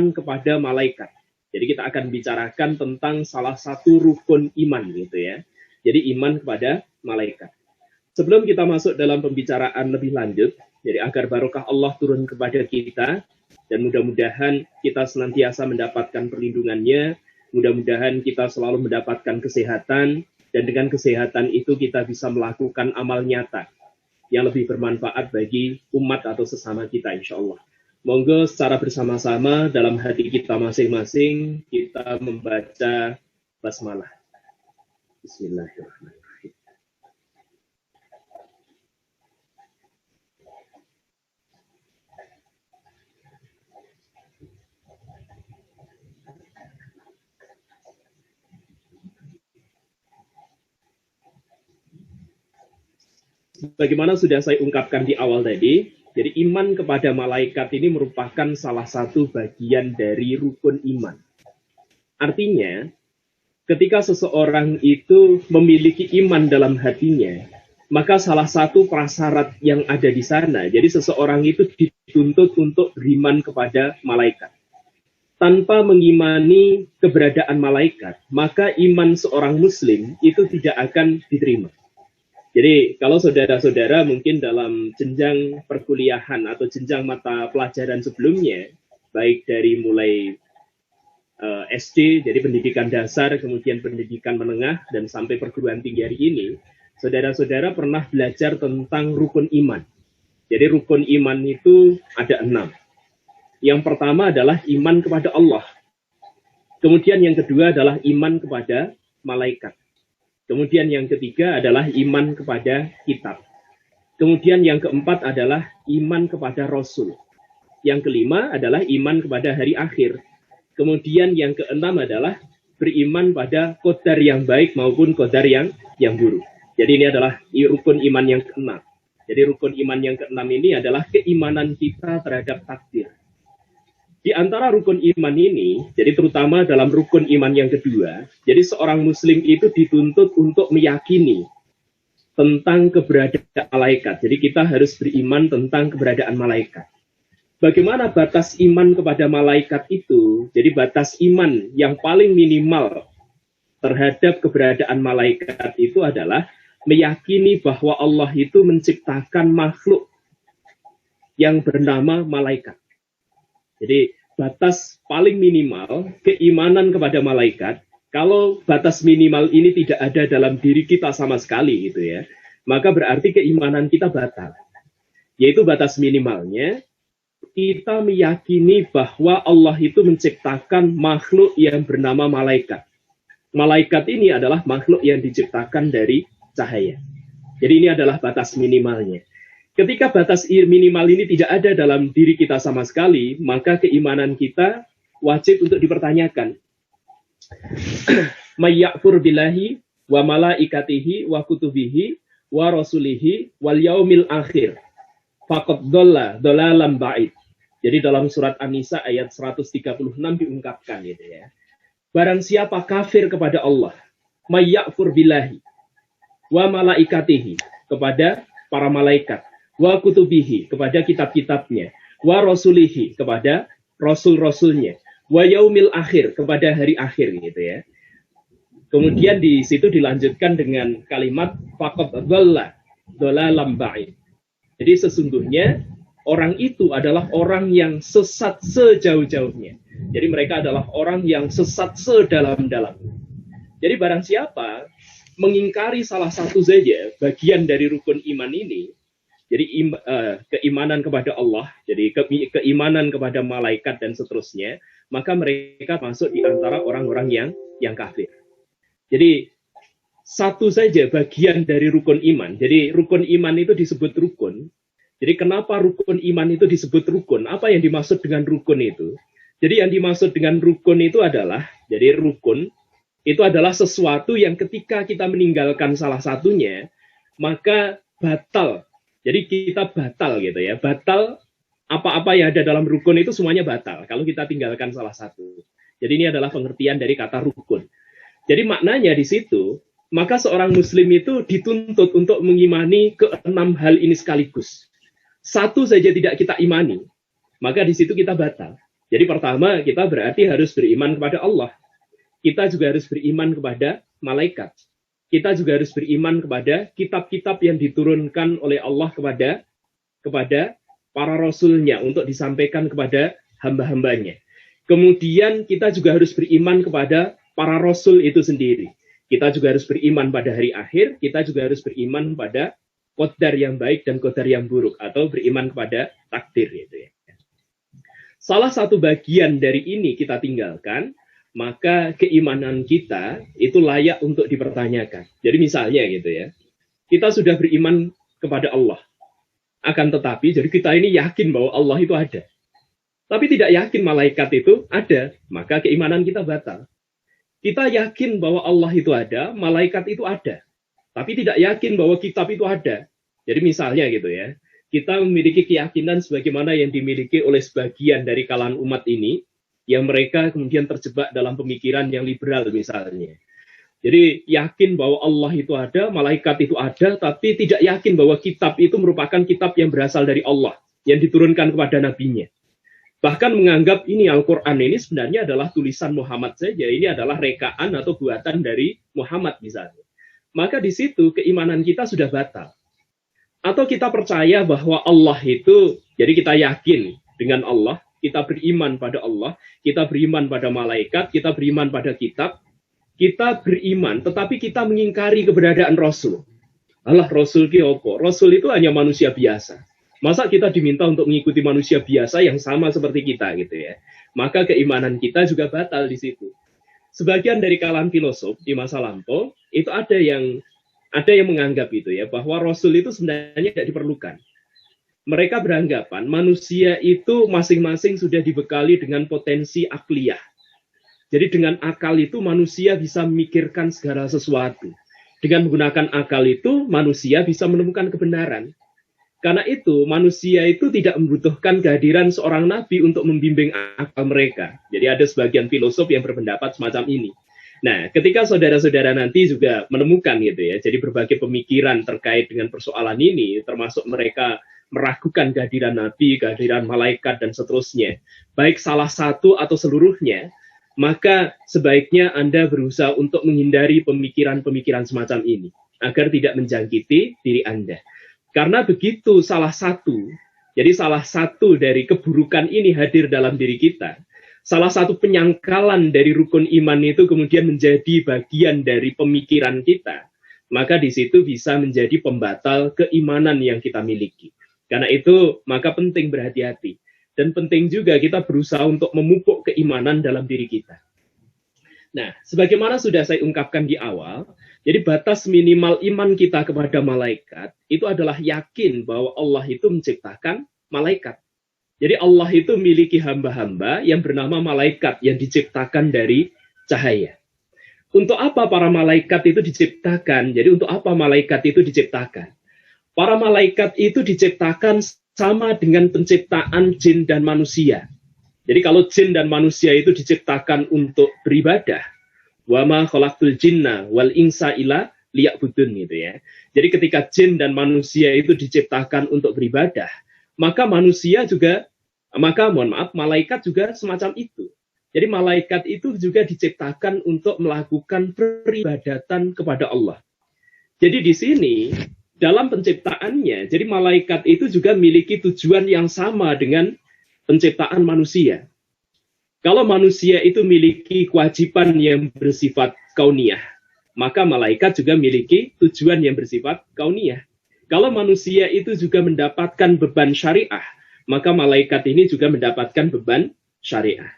kepada malaikat. Jadi kita akan bicarakan tentang salah satu rukun iman gitu ya. Jadi iman kepada malaikat. Sebelum kita masuk dalam pembicaraan lebih lanjut, jadi agar barokah Allah turun kepada kita, dan mudah-mudahan kita senantiasa mendapatkan perlindungannya, mudah-mudahan kita selalu mendapatkan kesehatan, dan dengan kesehatan itu kita bisa melakukan amal nyata yang lebih bermanfaat bagi umat atau sesama kita insya Allah. Monggo secara bersama-sama dalam hati kita masing-masing kita membaca basmalah. Bismillahirrahmanirrahim. Bagaimana sudah saya ungkapkan di awal tadi, jadi iman kepada malaikat ini merupakan salah satu bagian dari rukun iman. Artinya, ketika seseorang itu memiliki iman dalam hatinya, maka salah satu prasyarat yang ada di sana, jadi seseorang itu dituntut untuk beriman kepada malaikat. Tanpa mengimani keberadaan malaikat, maka iman seorang muslim itu tidak akan diterima. Jadi kalau saudara-saudara mungkin dalam jenjang perkuliahan atau jenjang mata pelajaran sebelumnya, baik dari mulai SD, jadi pendidikan dasar, kemudian pendidikan menengah, dan sampai perguruan tinggi hari ini, saudara-saudara pernah belajar tentang rukun iman. Jadi rukun iman itu ada 6. Yang pertama adalah iman kepada Allah. Kemudian yang kedua adalah iman kepada malaikat. Kemudian yang ketiga adalah iman kepada kitab. Kemudian yang keempat adalah iman kepada Rasul. Yang kelima adalah iman kepada hari akhir. Kemudian yang keenam adalah beriman pada qadar yang baik maupun qadar yang buruk. Jadi ini adalah rukun iman yang keenam. Jadi rukun iman yang keenam ini adalah keimanan kita terhadap takdir. Di antara rukun iman ini, jadi terutama dalam rukun iman yang kedua, jadi seorang muslim itu dituntut untuk meyakini tentang keberadaan malaikat. Jadi kita harus beriman tentang keberadaan malaikat. Bagaimana batas iman kepada malaikat itu? Jadi batas iman yang paling minimal terhadap keberadaan malaikat itu adalah meyakini bahwa Allah itu menciptakan makhluk yang bernama malaikat. Jadi batas paling minimal keimanan kepada malaikat, kalau batas minimal ini tidak ada dalam diri kita sama sekali gitu ya, maka berarti keimanan kita batal. Yaitu batas minimalnya kita meyakini bahwa Allah itu menciptakan makhluk yang bernama malaikat. Malaikat ini adalah makhluk yang diciptakan dari cahaya. Jadi ini adalah batas minimalnya. Ketika batas minimal ini tidak ada dalam diri kita sama sekali, maka keimanan kita wajib untuk dipertanyakan. May yakfur billahi wa malaikatihi wa kutubihi wa rasulihi wal yaumil akhir faqad dhalla dhalalan ba'id. Jadi dalam surat An-Nisa ayat 136 diungkapkan gitu ya. Barang siapa kafir kepada Allah, may yakfur billahi wa malaikatihi, kepada para malaikat, wa kutubihi, kepada kitab-kitabnya, wa rasulihi, kepada rasul-rasulnya, wa yaumil akhir, kepada hari akhir gitu ya. Kemudian di situ dilanjutkan dengan kalimat faqad dhalla dhalalan ba'id. Jadi sesungguhnya orang itu adalah orang yang sesat sejauh-jauhnya. Jadi mereka adalah orang yang sesat sedalam-dalamnya. Jadi barang siapa mengingkari salah satu saja bagian dari rukun iman ini, jadi keimanan kepada Allah, jadi keimanan kepada malaikat dan seterusnya, maka mereka masuk di antara orang-orang yang kafir. Jadi satu saja bagian dari rukun iman. Jadi rukun iman itu disebut rukun. Jadi kenapa rukun iman itu disebut rukun? Apa yang dimaksud dengan rukun itu? Jadi yang dimaksud dengan rukun itu adalah, jadi rukun itu adalah sesuatu yang ketika kita meninggalkan salah satunya, maka batal. Jadi kita batal gitu ya, batal apa-apa yang ada dalam rukun itu semuanya batal kalau kita tinggalkan salah satu. Jadi ini adalah pengertian dari kata rukun. Jadi maknanya di situ, maka seorang muslim itu dituntut untuk mengimani keenam hal ini sekaligus. Satu saja tidak kita imani, maka di situ kita batal. Jadi pertama, kita berarti harus beriman kepada Allah. Kita juga harus beriman kepada malaikat. Kita juga harus beriman kepada kitab-kitab yang diturunkan oleh Allah kepada para rasulnya untuk disampaikan kepada hamba-hambanya. Kemudian kita juga harus beriman kepada para rasul itu sendiri. Kita juga harus beriman pada hari akhir, kita juga harus beriman pada qadar yang baik dan qadar yang buruk, atau beriman kepada takdir. Gitu ya. Salah satu bagian dari ini kita tinggalkan, maka keimanan kita itu layak untuk dipertanyakan. Jadi misalnya gitu ya, kita sudah beriman kepada Allah. Akan tetapi, jadi kita ini yakin bahwa Allah itu ada. Tapi tidak yakin malaikat itu ada, maka keimanan kita batal. Kita yakin bahwa Allah itu ada, malaikat itu ada. Tapi tidak yakin bahwa kitab itu ada. Jadi misalnya gitu ya, kita memiliki keyakinan sebagaimana yang dimiliki oleh sebagian dari kalangan umat ini, yang mereka kemudian terjebak dalam pemikiran yang liberal misalnya. Jadi yakin bahwa Allah itu ada, malaikat itu ada, tapi tidak yakin bahwa kitab itu merupakan kitab yang berasal dari Allah, yang diturunkan kepada nabinya. Bahkan menganggap ini Al-Quran ini sebenarnya adalah tulisan Muhammad saja, ini adalah rekaan atau buatan dari Muhammad misalnya. Maka di situ keimanan kita sudah batal. Atau kita percaya bahwa Allah itu, jadi kita yakin dengan Allah, kita beriman pada Allah, kita beriman pada malaikat, kita beriman pada kitab, kita beriman, tetapi kita mengingkari keberadaan Rasul. Allah Rasul ki opo? Rasul itu hanya manusia biasa. Masa kita diminta untuk mengikuti manusia biasa yang sama seperti kita gitu ya? Maka keimanan kita juga batal di situ. Sebagian dari kalangan filosof di masa lampau itu ada yang menganggap itu ya, bahwa Rasul itu sebenarnya tidak diperlukan. Mereka beranggapan manusia itu masing-masing sudah dibekali dengan potensi akliyah. Jadi dengan akal itu manusia bisa memikirkan segala sesuatu. Dengan menggunakan akal itu manusia bisa menemukan kebenaran. Karena itu manusia itu tidak membutuhkan kehadiran seorang nabi untuk membimbing akal mereka. Jadi ada sebagian filosof yang berpendapat semacam ini. Nah, ketika saudara-saudara nanti juga menemukan gitu ya, jadi berbagai pemikiran terkait dengan persoalan ini, termasuk mereka meragukan kehadiran nabi, kehadiran malaikat, dan seterusnya, baik salah satu atau seluruhnya, maka sebaiknya Anda berusaha untuk menghindari pemikiran-pemikiran semacam ini, agar tidak menjangkiti diri Anda. Karena begitu salah satu dari keburukan ini hadir dalam diri kita, salah satu penyangkalan dari rukun iman itu kemudian menjadi bagian dari pemikiran kita, maka di situ bisa menjadi pembatal keimanan yang kita miliki. Karena itu, maka penting berhati-hati. Dan penting juga kita berusaha untuk memupuk keimanan dalam diri kita. Nah, sebagaimana sudah saya ungkapkan di awal, jadi batas minimal iman kita kepada malaikat itu adalah yakin bahwa Allah itu menciptakan malaikat. Jadi Allah itu memiliki hamba-hamba yang bernama malaikat yang diciptakan dari cahaya. Untuk apa para malaikat itu diciptakan? Jadi untuk apa malaikat itu diciptakan? Para malaikat itu diciptakan sama dengan penciptaan jin dan manusia. Jadi kalau jin dan manusia itu diciptakan untuk beribadah, wa ma khalaqtul jinna wal insa illa liya'budun gitu ya. Jadi ketika jin dan manusia itu diciptakan untuk beribadah, maka malaikat juga semacam itu. Jadi malaikat itu juga diciptakan untuk melakukan peribadatan kepada Allah. Jadi di sini dalam penciptaannya, jadi malaikat itu juga memiliki tujuan yang sama dengan penciptaan manusia. Kalau manusia itu memiliki kewajiban yang bersifat kauniyah, maka malaikat juga memiliki tujuan yang bersifat kauniyah. Kalau manusia itu juga mendapatkan beban syariah, maka malaikat ini juga mendapatkan beban syariah.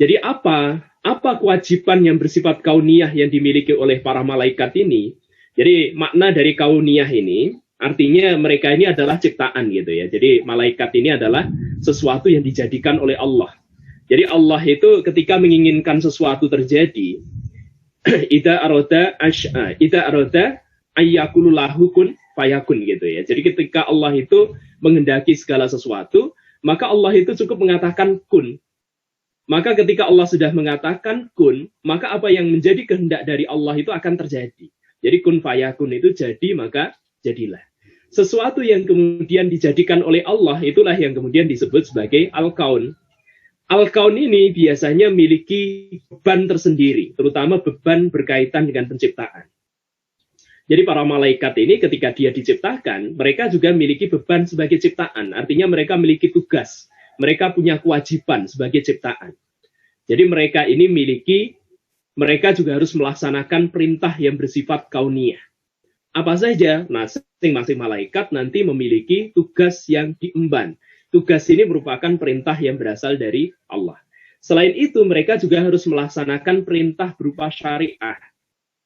Jadi apa kewajiban yang bersifat kauniyah yang dimiliki oleh para malaikat ini? Jadi makna dari kauniyah ini artinya mereka ini adalah ciptaan gitu ya. Jadi malaikat ini adalah sesuatu yang dijadikan oleh Allah. Jadi Allah itu ketika menginginkan sesuatu terjadi, idza arada ayyakulu lahu kun fayakun gitu ya. Jadi ketika Allah itu menghendaki segala sesuatu, maka Allah itu cukup mengatakan kun. Maka ketika Allah sudah mengatakan kun, maka apa yang menjadi kehendak dari Allah itu akan terjadi. Jadi kun fayakun itu jadi, maka jadilah. Sesuatu yang kemudian dijadikan oleh Allah, itulah yang kemudian disebut sebagai al-kaun. Al-Kaun ini biasanya memiliki beban tersendiri, terutama beban berkaitan dengan penciptaan. Jadi para malaikat ini ketika dia diciptakan, mereka juga memiliki beban sebagai ciptaan. Artinya mereka memiliki tugas, mereka punya kewajiban sebagai ciptaan. Jadi mereka juga harus melaksanakan perintah yang bersifat kauniyah. Apa saja? Nah, masing-masing malaikat nanti memiliki tugas yang diemban. Tugas ini merupakan perintah yang berasal dari Allah. Selain itu, mereka juga harus melaksanakan perintah berupa syariah.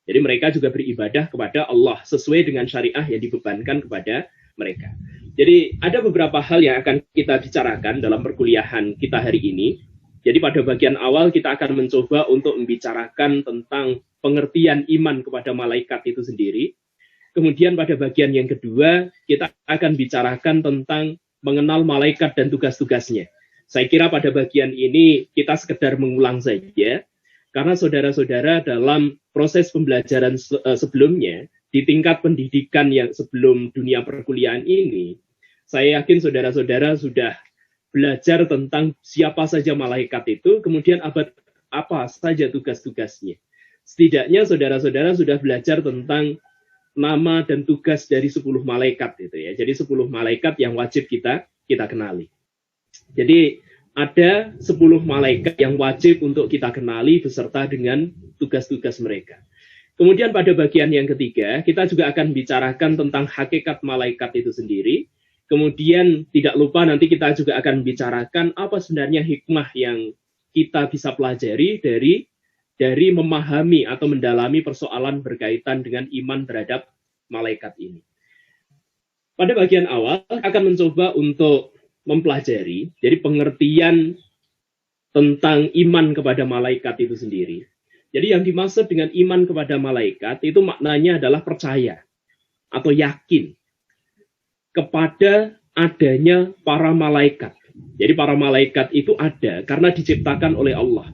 Jadi mereka juga beribadah kepada Allah sesuai dengan syariah yang dibebankan kepada mereka. Jadi ada beberapa hal yang akan kita bicarakan dalam perkuliahan kita hari ini. Jadi pada bagian awal kita akan mencoba untuk membicarakan tentang pengertian iman kepada malaikat itu sendiri. Kemudian pada bagian yang kedua, kita akan bicarakan tentang mengenal malaikat dan tugas-tugasnya. Saya kira pada bagian ini kita sekedar mengulang saja, karena saudara-saudara dalam proses pembelajaran sebelumnya, di tingkat pendidikan yang sebelum dunia perkuliahan ini, saya yakin saudara-saudara sudah belajar tentang siapa saja malaikat itu, kemudian apa saja tugas-tugasnya. Setidaknya saudara-saudara sudah belajar tentang nama dan tugas dari 10 malaikat itu ya. Jadi 10 malaikat yang wajib kita kenali. Jadi ada 10 malaikat yang wajib untuk kita kenali beserta dengan tugas-tugas mereka. Kemudian pada bagian yang ketiga, kita juga akan bicarakan tentang hakikat malaikat itu sendiri. Kemudian tidak lupa nanti kita juga akan bicarakan apa sebenarnya hikmah yang kita bisa pelajari dari memahami atau mendalami persoalan berkaitan dengan iman terhadap malaikat ini. Pada bagian awal akan mencoba untuk mempelajari jadi pengertian tentang iman kepada malaikat itu sendiri. Jadi yang dimaksud dengan iman kepada malaikat itu maknanya adalah percaya atau yakin kepada adanya para malaikat. Jadi para malaikat itu ada karena diciptakan oleh Allah.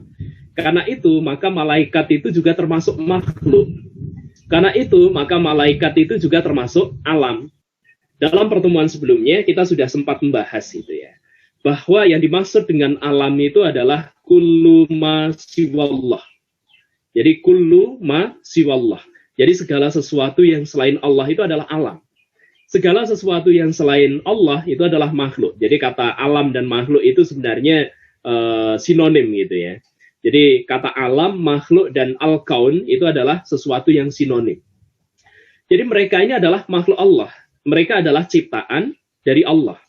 Karena itu, maka malaikat itu juga termasuk makhluk. Karena itu, maka malaikat itu juga termasuk alam. Dalam pertemuan sebelumnya, kita sudah sempat membahas itu ya. Bahwa yang dimaksud dengan alam itu adalah kullu ma siwallah. Jadi kullu ma siwallah. Jadi segala sesuatu yang selain Allah itu adalah alam. Segala sesuatu yang selain Allah itu adalah makhluk. Jadi kata alam dan makhluk itu sebenarnya sinonim gitu ya. Jadi kata alam, makhluk, dan al-kaun itu adalah sesuatu yang sinonim. Jadi mereka ini adalah makhluk Allah. Mereka adalah ciptaan dari Allah.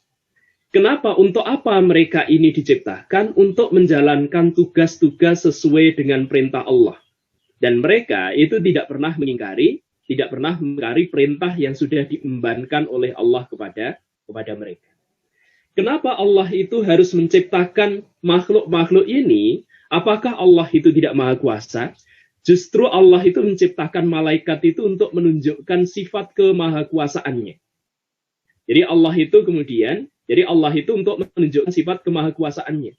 Kenapa? Untuk apa mereka ini diciptakan? Untuk menjalankan tugas-tugas sesuai dengan perintah Allah. Dan mereka itu tidak pernah mengingkari perintah yang sudah diembankan oleh Allah kepada mereka. Kenapa Allah itu harus menciptakan makhluk-makhluk ini? Apakah Allah itu tidak maha kuasa? Justru Allah itu menciptakan malaikat itu untuk menunjukkan sifat kemahakuasaannya. Jadi Allah itu untuk menunjukkan sifat kemahakuasaannya.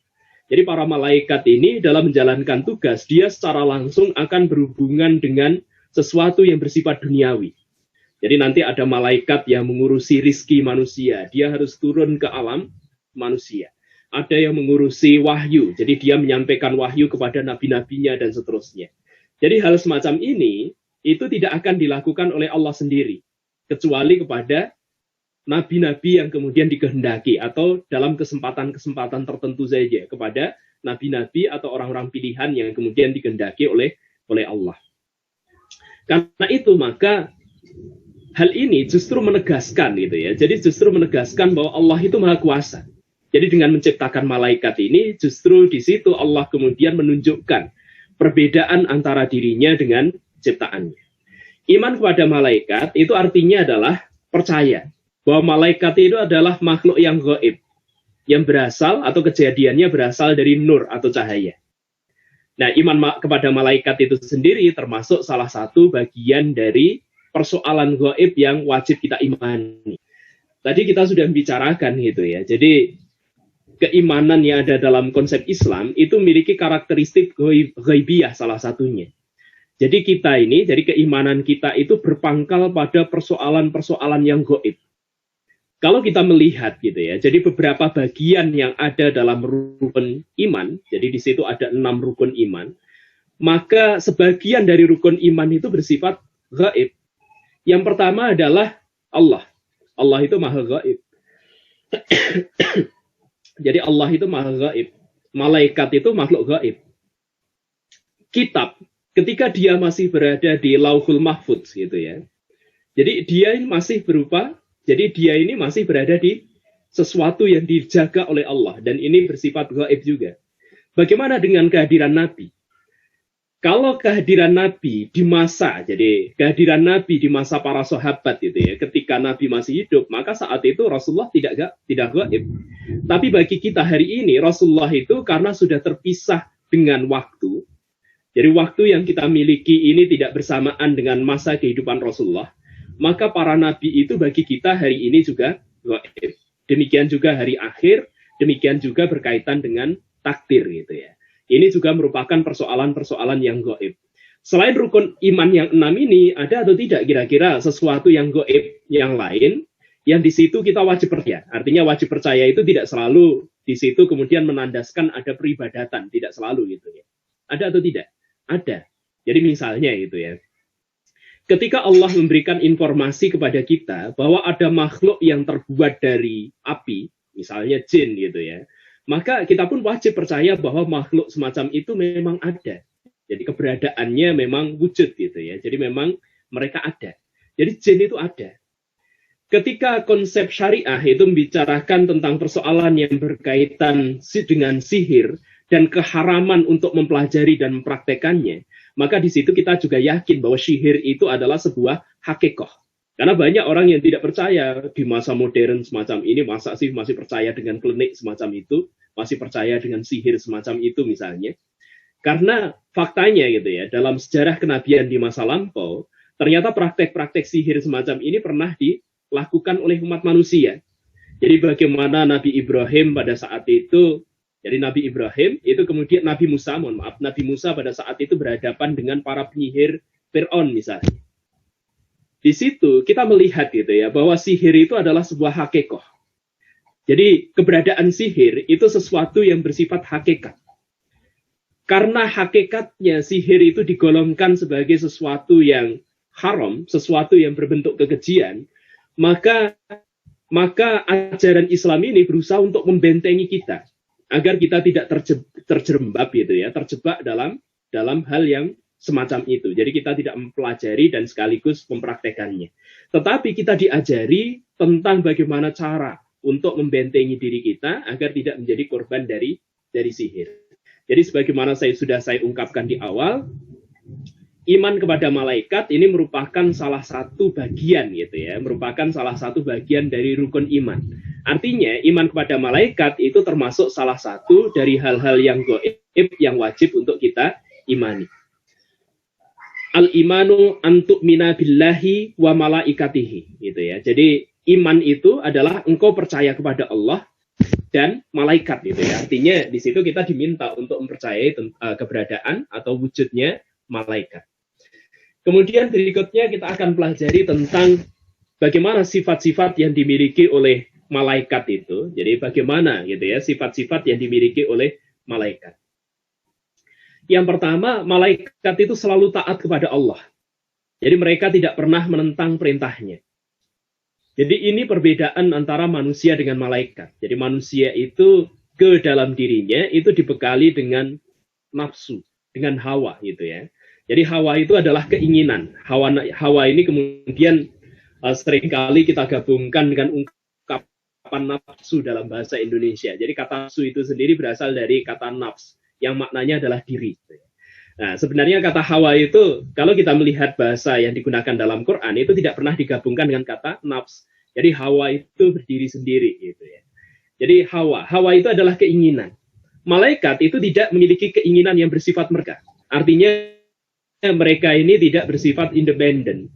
Jadi para malaikat ini dalam menjalankan tugas, dia secara langsung akan berhubungan dengan sesuatu yang bersifat duniawi. Jadi nanti ada malaikat yang mengurusi rizki manusia, dia harus turun ke alam manusia. Ada yang mengurusi wahyu, jadi dia menyampaikan wahyu kepada nabi-nabinya dan seterusnya. Jadi hal semacam ini, itu tidak akan dilakukan oleh Allah sendiri, kecuali kepada nabi-nabi yang kemudian dikehendaki, atau dalam kesempatan-kesempatan tertentu saja, kepada nabi-nabi atau orang-orang pilihan yang kemudian dikehendaki oleh Allah. Karena itu, maka hal ini justru menegaskan gitu ya. Jadi justru menegaskan bahwa Allah itu maha kuasa. Jadi dengan menciptakan malaikat ini, justru di situ Allah kemudian menunjukkan perbedaan antara dirinya dengan ciptaannya. Iman kepada malaikat itu artinya adalah percaya bahwa malaikat itu adalah makhluk yang gaib, yang berasal atau kejadiannya berasal dari nur atau cahaya. Nah, iman kepada malaikat itu sendiri termasuk salah satu bagian dari persoalan gaib yang wajib kita imani. Tadi kita sudah membicarakan gitu ya. Jadi keimanan yang ada dalam konsep Islam itu memiliki karakteristik ghaibiyah salah satunya. Jadi keimanan kita itu berpangkal pada persoalan-persoalan yang gaib. Kalau kita melihat gitu ya, jadi beberapa bagian yang ada dalam rukun iman, jadi di situ ada 6 rukun iman, maka sebagian dari rukun iman itu bersifat gaib. Yang pertama adalah Allah. Allah itu maha gaib. Jadi Allah itu maha gaib. Malaikat itu makhluk gaib. Kitab, ketika dia masih berada di Lauhul Mahfudz gitu ya. Jadi dia ini masih berupa, jadi dia ini masih berada di sesuatu yang dijaga oleh Allah. Dan ini bersifat gaib juga. Bagaimana dengan kehadiran Nabi? Kalau kehadiran Nabi di masa, jadi kehadiran Nabi di masa para sahabat itu ya, ketika Nabi masih hidup, maka saat itu Rasulullah tidak gaib. Tapi bagi kita hari ini, Rasulullah itu karena sudah terpisah dengan waktu, jadi waktu yang kita miliki ini tidak bersamaan dengan masa kehidupan Rasulullah, maka para Nabi itu bagi kita hari ini juga gaib. Demikian juga hari akhir, demikian juga berkaitan dengan takdir gitu ya. Ini juga merupakan persoalan-persoalan yang gaib. Selain rukun iman yang 6 ini, ada atau tidak kira-kira sesuatu yang gaib yang lain, yang di situ kita wajib percaya. Artinya wajib percaya itu tidak selalu di situ kemudian menandaskan ada peribadatan, tidak selalu gitu ya. Ada atau tidak? Ada. Jadi misalnya gitu ya. Ketika Allah memberikan informasi kepada kita bahwa ada makhluk yang terbuat dari api, misalnya jin gitu ya, maka kita pun wajib percaya bahwa makhluk semacam itu memang ada. Jadi keberadaannya memang wujud gitu ya. Jadi memang mereka ada. Jadi jin itu ada. Ketika konsep syariah itu membicarakan tentang persoalan yang berkaitan dengan sihir dan keharaman untuk mempelajari dan mempraktekannya, maka di situ kita juga yakin bahwa sihir itu adalah sebuah hakikat. Karena banyak orang yang tidak percaya di masa modern semacam ini, masa sih masih percaya dengan klinik semacam itu, masih percaya dengan sihir semacam itu misalnya. Karena faktanya gitu ya, dalam sejarah kenabian di masa lampau, ternyata praktek-praktek sihir semacam ini pernah dilakukan oleh umat manusia. Jadi bagaimana Nabi Ibrahim pada saat itu, jadi Nabi Ibrahim itu kemudian Nabi Musa pada saat itu berhadapan dengan para penyihir Fir'aun misalnya. Di situ kita melihat gitu ya bahwa sihir itu adalah sebuah hakikat. Jadi keberadaan sihir itu sesuatu yang bersifat hakikat. Karena hakikatnya sihir itu digolongkan sebagai sesuatu yang haram, sesuatu yang berbentuk kekejian, maka ajaran Islam ini berusaha untuk membentengi kita agar kita tidak terjerembab gitu ya, terjebak dalam hal yang semacam itu. Jadi kita tidak mempelajari dan sekaligus mempraktekannya. Tetapi kita diajari tentang bagaimana cara untuk membentengi diri kita agar tidak menjadi korban dari sihir. Jadi sebagaimana sudah saya ungkapkan di awal, iman kepada malaikat ini merupakan salah satu bagian gitu ya, merupakan salah satu bagian dari rukun iman. Artinya iman kepada malaikat itu termasuk salah satu dari hal-hal yang gaib yang wajib untuk kita imani. Al-imanu antu'mina billahi wa malaikatihi gitu ya. Jadi iman itu adalah engkau percaya kepada Allah dan malaikat gitu ya. Artinya di situ kita diminta untuk mempercayai keberadaan atau wujudnya malaikat. Kemudian berikutnya kita akan pelajari tentang bagaimana sifat-sifat yang dimiliki oleh malaikat itu. Jadi bagaimana gitu ya sifat-sifat yang dimiliki oleh malaikat. Yang pertama, malaikat itu selalu taat kepada Allah. Jadi mereka tidak pernah menentang perintahnya. Jadi ini perbedaan antara manusia dengan malaikat. Jadi manusia itu ke dalam dirinya itu dibekali dengan nafsu, dengan hawa gitu ya. Jadi hawa itu adalah keinginan. Hawa ini kemudian seringkali kita gabungkan dengan ungkapan nafsu dalam bahasa Indonesia. Jadi kata nafsu itu sendiri berasal dari kata nafs, yang maknanya adalah diri. Nah, sebenarnya kata hawa itu, kalau kita melihat bahasa yang digunakan dalam Quran, itu tidak pernah digabungkan dengan kata nafs. Jadi hawa itu berdiri sendiri. Gitu ya. Jadi hawa itu adalah keinginan. Malaikat itu tidak memiliki keinginan yang bersifat mereka. Artinya mereka ini tidak bersifat independen.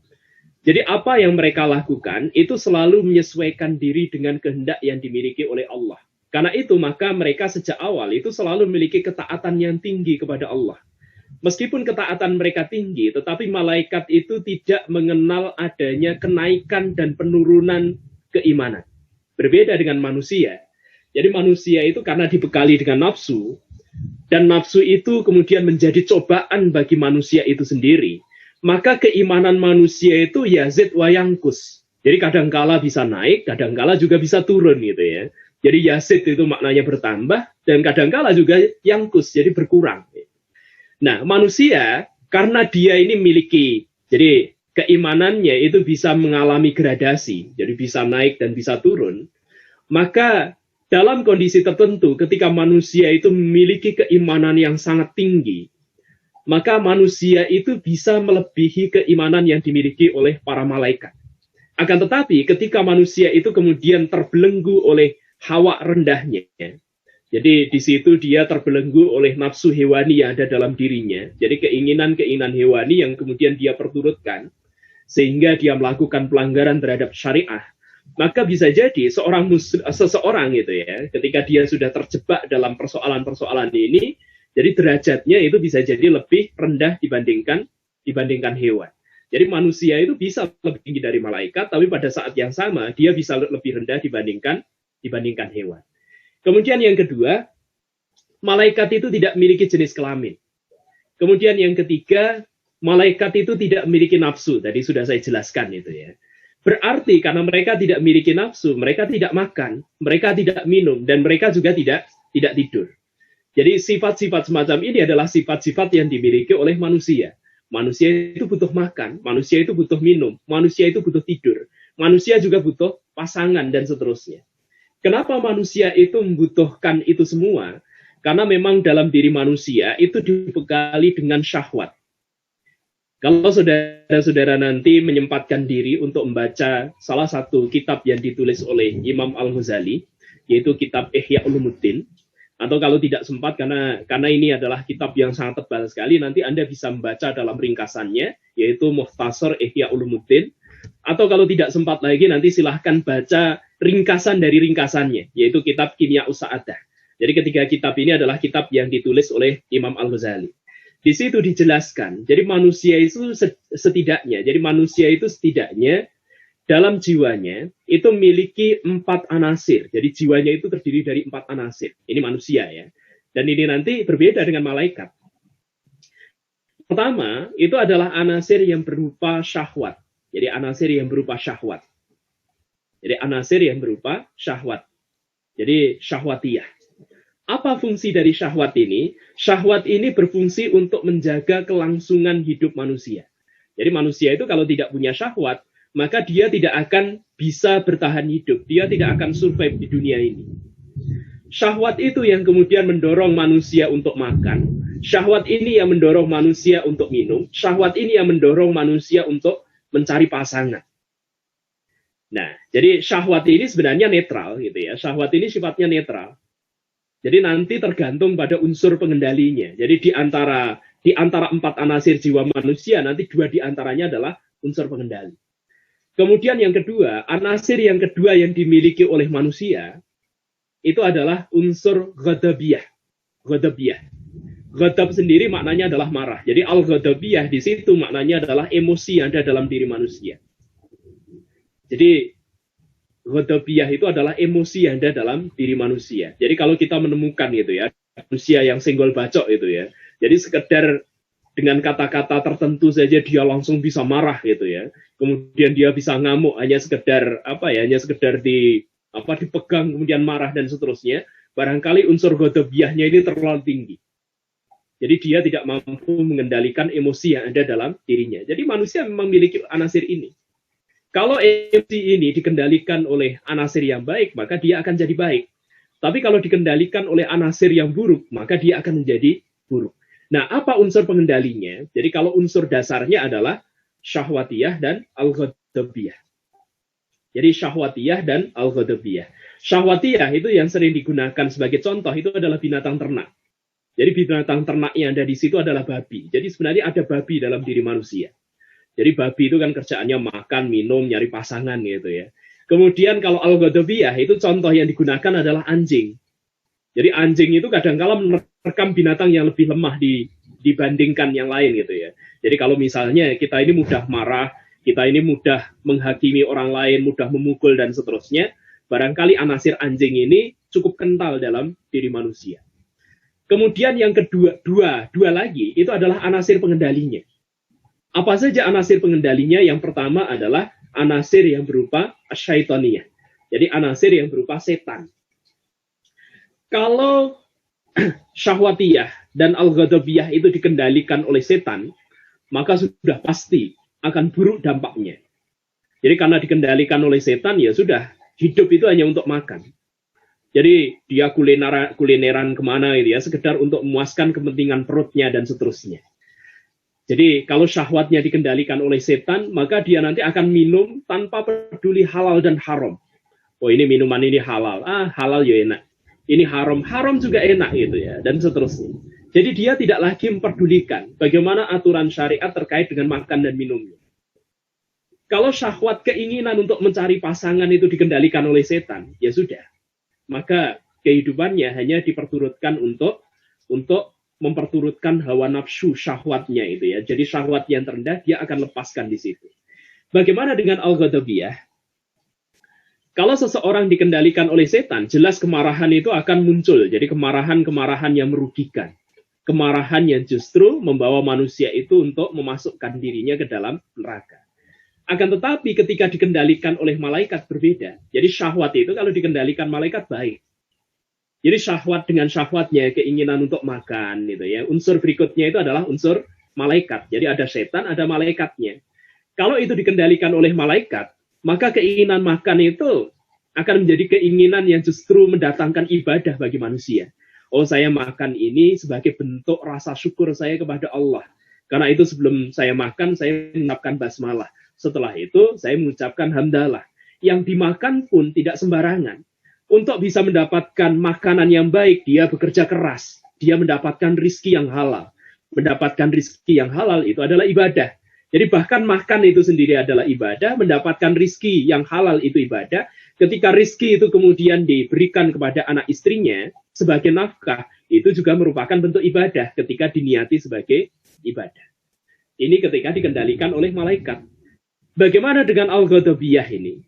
Jadi apa yang mereka lakukan, itu selalu menyesuaikan diri dengan kehendak yang dimiliki oleh Allah. Karena itu maka mereka sejak awal itu selalu memiliki ketaatan yang tinggi kepada Allah. Meskipun ketaatan mereka tinggi, tetapi malaikat itu tidak mengenal adanya kenaikan dan penurunan keimanan. Berbeda dengan manusia. Jadi manusia itu karena dibekali dengan nafsu, dan nafsu itu kemudian menjadi cobaan bagi manusia itu sendiri, maka keimanan manusia itu yazid wa yangkus. Jadi kadangkala bisa naik, kadangkala juga bisa turun gitu ya. Jadi yazid itu maknanya bertambah, dan kadangkala juga yangkus, jadi berkurang. Nah, manusia karena dia ini memiliki, jadi keimanannya itu bisa mengalami gradasi, jadi bisa naik dan bisa turun, maka dalam kondisi tertentu ketika manusia itu memiliki keimanan yang sangat tinggi, maka manusia itu bisa melebihi keimanan yang dimiliki oleh para malaikat. Akan tetapi ketika manusia itu kemudian terbelenggu oleh hawa rendahnya, jadi di situ dia terbelenggu oleh nafsu hewani yang ada dalam dirinya, jadi keinginan-keinginan hewani yang kemudian dia perturutkan, sehingga dia melakukan pelanggaran terhadap syariah, maka bisa jadi seseorang gitu ya, ketika dia sudah terjebak dalam persoalan-persoalan ini, jadi derajatnya itu bisa jadi lebih rendah dibandingkan hewan. Jadi manusia itu bisa lebih tinggi dari malaikat, tapi pada saat yang sama dia bisa lebih rendah dibandingkan hewan. Kemudian yang kedua, malaikat itu tidak memiliki jenis kelamin. Kemudian yang ketiga, malaikat itu tidak memiliki nafsu. Tadi sudah saya jelaskan itu ya. Berarti karena mereka tidak memiliki nafsu, mereka tidak makan, mereka tidak minum, dan mereka juga tidak tidur. Jadi sifat-sifat semacam ini adalah sifat-sifat yang dimiliki oleh manusia. Manusia itu butuh makan, manusia itu butuh minum, manusia itu butuh tidur, manusia juga butuh pasangan, dan seterusnya. Kenapa manusia itu membutuhkan itu semua? Karena memang dalam diri manusia itu dibekali dengan syahwat. Kalau saudara-saudara nanti menyempatkan diri untuk membaca salah satu kitab yang ditulis oleh Imam Al-Ghazali, yaitu kitab Ihya Ulumuddin, atau kalau tidak sempat karena ini adalah kitab yang sangat tebal sekali, nanti Anda bisa membaca dalam ringkasannya, yaitu Mukhtasar Ihya Ulumuddin, atau kalau tidak sempat lagi nanti silahkan baca ringkasan dari ringkasannya, yaitu kitab Kimya Us-Sa'adah. Jadi ketiga kitab ini adalah kitab yang ditulis oleh Imam Al-Ghazali. Di situ dijelaskan, jadi manusia itu setidaknya dalam jiwanya itu memiliki 4 anasir. Jadi jiwanya itu terdiri dari 4 anasir. Ini manusia ya. Dan ini nanti berbeda dengan malaikat. Pertama, itu adalah anasir yang berupa syahwat. Jadi anasir yang berupa syahwat. Jadi syahwatiyah. Apa fungsi dari syahwat ini? Syahwat ini berfungsi untuk menjaga kelangsungan hidup manusia. Jadi manusia itu kalau tidak punya syahwat, maka dia tidak akan bisa bertahan hidup. Dia tidak akan survive di dunia ini. Syahwat itu yang kemudian mendorong manusia untuk makan. Syahwat ini yang mendorong manusia untuk minum. Syahwat ini yang mendorong manusia untuk mencari pasangan. Nah, jadi syahwat ini sebenarnya netral gitu ya. Syahwat ini sifatnya netral. Jadi nanti tergantung pada unsur pengendalinya. Jadi di antara 4 anasir jiwa manusia, nanti 2 di antaranya adalah unsur pengendali. Kemudian yang kedua, anasir yang kedua yang dimiliki oleh manusia, itu adalah unsur ghadabiyah. Ghadab sendiri maknanya adalah marah. Jadi al-ghadabiyah di situ maknanya adalah emosi yang ada dalam diri manusia. Jadi ghadabiyah itu adalah emosi yang ada dalam diri manusia. Jadi kalau kita menemukan gitu ya, manusia yang senggol bacok itu ya. Jadi sekedar dengan kata-kata tertentu saja dia langsung bisa marah gitu ya. Kemudian dia bisa ngamuk hanya sekedar dipegang kemudian marah dan seterusnya. Barangkali unsur ghadabiyahnya ini terlalu tinggi. Jadi dia tidak mampu mengendalikan emosi yang ada dalam dirinya. Jadi manusia memang memiliki anasir ini. Kalau emosi ini dikendalikan oleh anasir yang baik, maka dia akan jadi baik. Tapi kalau dikendalikan oleh anasir yang buruk, maka dia akan menjadi buruk. Nah, apa unsur pengendalinya? Jadi kalau unsur dasarnya adalah syahwatiyah dan al-ghadabiyah. Jadi syahwatiyah dan al-ghadabiyah. Syahwatiyah itu yang sering digunakan sebagai contoh itu adalah binatang ternak. Jadi binatang ternak yang ada di situ adalah babi. Jadi sebenarnya ada babi dalam diri manusia. Jadi babi itu kan kerjaannya makan, minum, nyari pasangan gitu ya. Kemudian kalau al-ghadabiyah itu contoh yang digunakan adalah anjing. Jadi anjing itu kadang-kala merekam binatang yang lebih lemah dibandingkan yang lain gitu ya. Jadi kalau misalnya kita ini mudah marah, kita ini mudah menghakimi orang lain, mudah memukul dan seterusnya, Barangkali anasir anjing ini cukup kental dalam diri manusia. Kemudian yang kedua, dua lagi, itu adalah anasir pengendalinya. Apa saja anasir pengendalinya? Yang pertama adalah anasir yang berupa syaitaniyah. Jadi anasir yang berupa setan. Kalau syahwatiyah dan al-ghadabiyah itu dikendalikan oleh setan, maka sudah pasti akan buruk dampaknya. Jadi karena dikendalikan oleh setan, ya sudah, hidup itu hanya untuk makan. Jadi dia kulineran kemana gitu ya, sekedar untuk memuaskan kepentingan perutnya dan seterusnya. Jadi kalau syahwatnya dikendalikan oleh setan, maka dia nanti akan minum tanpa peduli halal dan haram. Oh ini minuman ini halal, halal ya enak. Ini haram, haram juga enak gitu ya, dan seterusnya. Jadi dia tidak lagi memperdulikan bagaimana aturan syariat terkait dengan makan dan minumnya. Kalau syahwat keinginan untuk mencari pasangan itu dikendalikan oleh setan, ya sudah. Maka kehidupannya hanya diperturutkan untuk memperturutkan hawa nafsu syahwatnya itu ya. Jadi syahwat yang terendah dia akan lepaskan di situ. Bagaimana dengan al-ghadabiyah? Kalau seseorang dikendalikan oleh setan, jelas kemarahan itu akan muncul. Jadi kemarahan-kemarahan yang merugikan. Kemarahan yang justru membawa manusia itu untuk memasukkan dirinya ke dalam neraka. Akan tetapi ketika dikendalikan oleh malaikat berbeda. Jadi syahwat itu kalau dikendalikan malaikat baik. Jadi syahwat dengan syahwatnya, keinginan untuk makan gitu ya. Unsur berikutnya itu adalah unsur malaikat. Jadi ada setan, ada malaikatnya. Kalau itu dikendalikan oleh malaikat, maka keinginan makan itu akan menjadi keinginan yang justru mendatangkan ibadah bagi manusia. Oh, saya makan ini sebagai bentuk rasa syukur saya kepada Allah. Karena itu sebelum saya makan, saya mengucapkan basmalah. Setelah itu, saya mengucapkan hamdalah. Yang dimakan pun tidak sembarangan. Untuk bisa mendapatkan makanan yang baik, dia bekerja keras. Dia mendapatkan rizki yang halal. Mendapatkan rizki yang halal itu adalah ibadah. Jadi bahkan makan itu sendiri adalah ibadah, mendapatkan rizki yang halal itu ibadah. Ketika rizki itu kemudian diberikan kepada anak istrinya sebagai nafkah, itu juga merupakan bentuk ibadah ketika diniati sebagai ibadah. Ini ketika dikendalikan oleh malaikat. Bagaimana dengan al-ghadabiyah ini?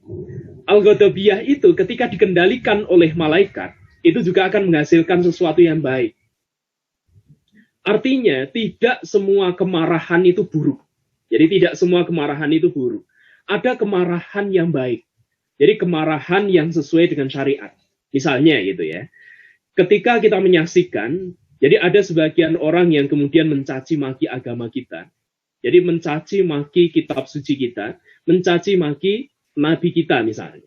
Al-ghadabiyah itu ketika dikendalikan oleh malaikat, itu juga akan menghasilkan sesuatu yang baik. Artinya, tidak semua kemarahan itu buruk. Jadi tidak semua kemarahan itu buruk. Ada kemarahan yang baik. Jadi kemarahan yang sesuai dengan syariat. Misalnya gitu ya. Ketika kita menyaksikan, jadi ada sebagian orang yang kemudian mencaci maki agama kita. Jadi mencaci maki kitab suci kita, mencaci maki nabi kita misalnya.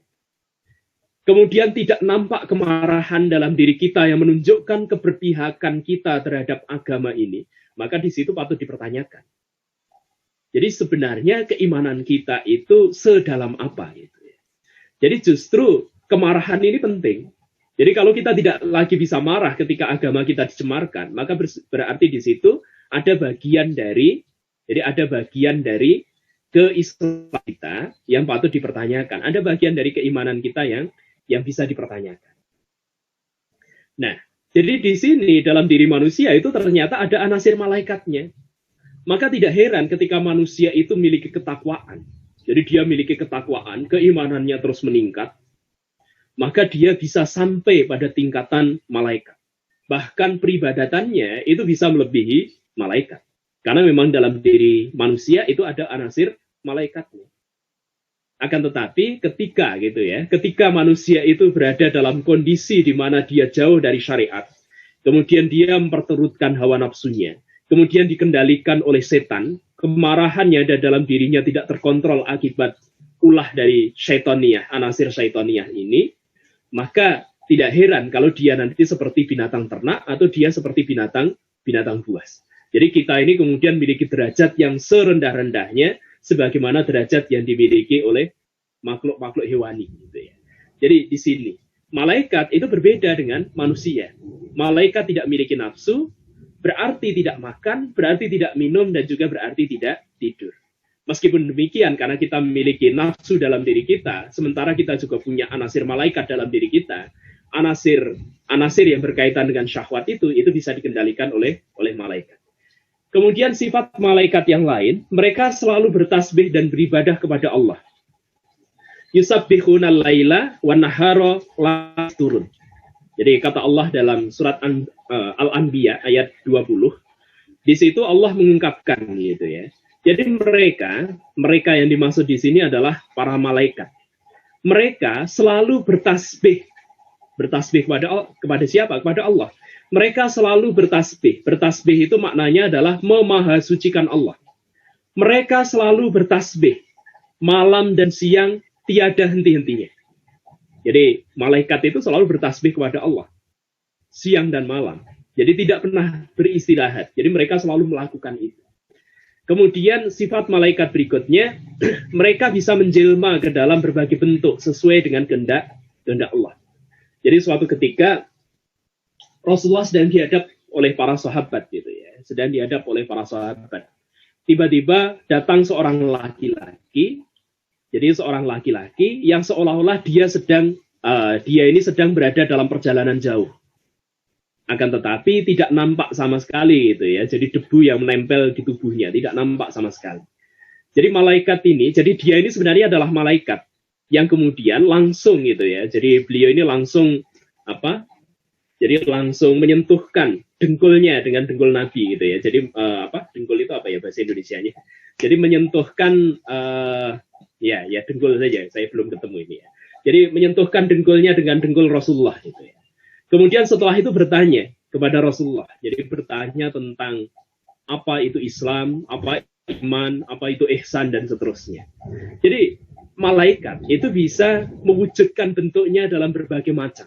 Kemudian tidak nampak kemarahan dalam diri kita yang menunjukkan keberpihakan kita terhadap agama ini, maka di situ patut dipertanyakan. Jadi sebenarnya keimanan kita itu sedalam apa gitu ya. Jadi justru kemarahan ini penting. Jadi kalau kita tidak lagi bisa marah ketika agama kita dicemarkan, maka berarti di situ ada bagian dari keislaman kita yang patut dipertanyakan. Ada bagian dari keimanan kita yang bisa dipertanyakan. Nah, jadi di sini dalam diri manusia itu ternyata ada anasir malaikatnya. Maka tidak heran ketika manusia itu memiliki ketakwaan. Jadi dia memiliki ketakwaan, keimanannya terus meningkat. Maka dia bisa sampai pada tingkatan malaikat. Bahkan peribadatannya itu bisa melebihi malaikat. Karena memang dalam diri manusia itu ada anasir malaikatnya. Akan tetapi ketika manusia itu berada dalam kondisi di mana dia jauh dari syariat, kemudian dia memperturutkan hawa nafsunya, kemudian dikendalikan oleh setan, kemarahannya ada dalam dirinya tidak terkontrol akibat ulah dari syaitaniyah, anasir syaitaniyah ini, maka tidak heran kalau dia nanti seperti binatang ternak atau dia seperti binatang buas. Jadi kita ini kemudian memiliki derajat yang serendah-rendahnya sebagaimana derajat yang dimiliki oleh makhluk-makhluk hewani. Gitu ya. Jadi di sini, malaikat itu berbeda dengan manusia. Malaikat tidak memiliki nafsu, berarti tidak makan, berarti tidak minum, dan juga berarti tidak tidur. Meskipun demikian, karena kita memiliki nafsu dalam diri kita, sementara kita juga punya anasir malaikat dalam diri kita, anasir yang berkaitan dengan syahwat itu bisa dikendalikan oleh malaikat. Kemudian sifat malaikat yang lain, mereka selalu bertasbih dan beribadah kepada Allah. Yusabbihuna al-laila wan nahara la turun. Jadi kata Allah dalam surat Al-Anbiya ayat 20, di situ Allah mengungkapkan gitu ya. Jadi mereka yang dimaksud di sini adalah para malaikat. Mereka selalu bertasbih. Bertasbih kepada siapa? Kepada Allah. Mereka selalu bertasbih. Bertasbih itu maknanya adalah memahasucikan Allah. Mereka selalu bertasbih. Malam dan siang tiada henti-hentinya. Jadi malaikat itu selalu bertasbih kepada Allah. Siang dan malam. Jadi tidak pernah beristirahat. Jadi mereka selalu melakukan itu. Kemudian sifat malaikat berikutnya, mereka bisa menjelma ke dalam berbagai bentuk sesuai dengan kehendak Allah. Jadi suatu ketika Rasulullah sedang dihadap oleh para sahabat gitu ya, sedang dihadap oleh para sahabat. Tiba-tiba datang seorang laki-laki, jadi seorang laki-laki yang seolah-olah dia ini sedang berada dalam perjalanan jauh. Akan tetapi tidak nampak sama sekali gitu ya. Jadi debu yang menempel di tubuhnya tidak nampak sama sekali. Jadi malaikat ini, jadi dia ini sebenarnya adalah malaikat yang kemudian langsung gitu ya. Jadi beliau ini langsung Jadi langsung menyentuhkan dengkulnya dengan dengkul Nabi gitu ya. Jadi dengkul itu apa ya bahasa Indonesianya? Jadi menyentuhkan ya dengkul saja. Saya belum ketemu ini ya. Jadi menyentuhkan dengkulnya dengan dengkul Rasulullah gitu ya. Kemudian setelah itu bertanya kepada Rasulullah. Jadi bertanya tentang apa itu Islam, apa iman, apa itu ihsan dan seterusnya. Jadi malaikat itu bisa mewujudkan bentuknya dalam berbagai macam.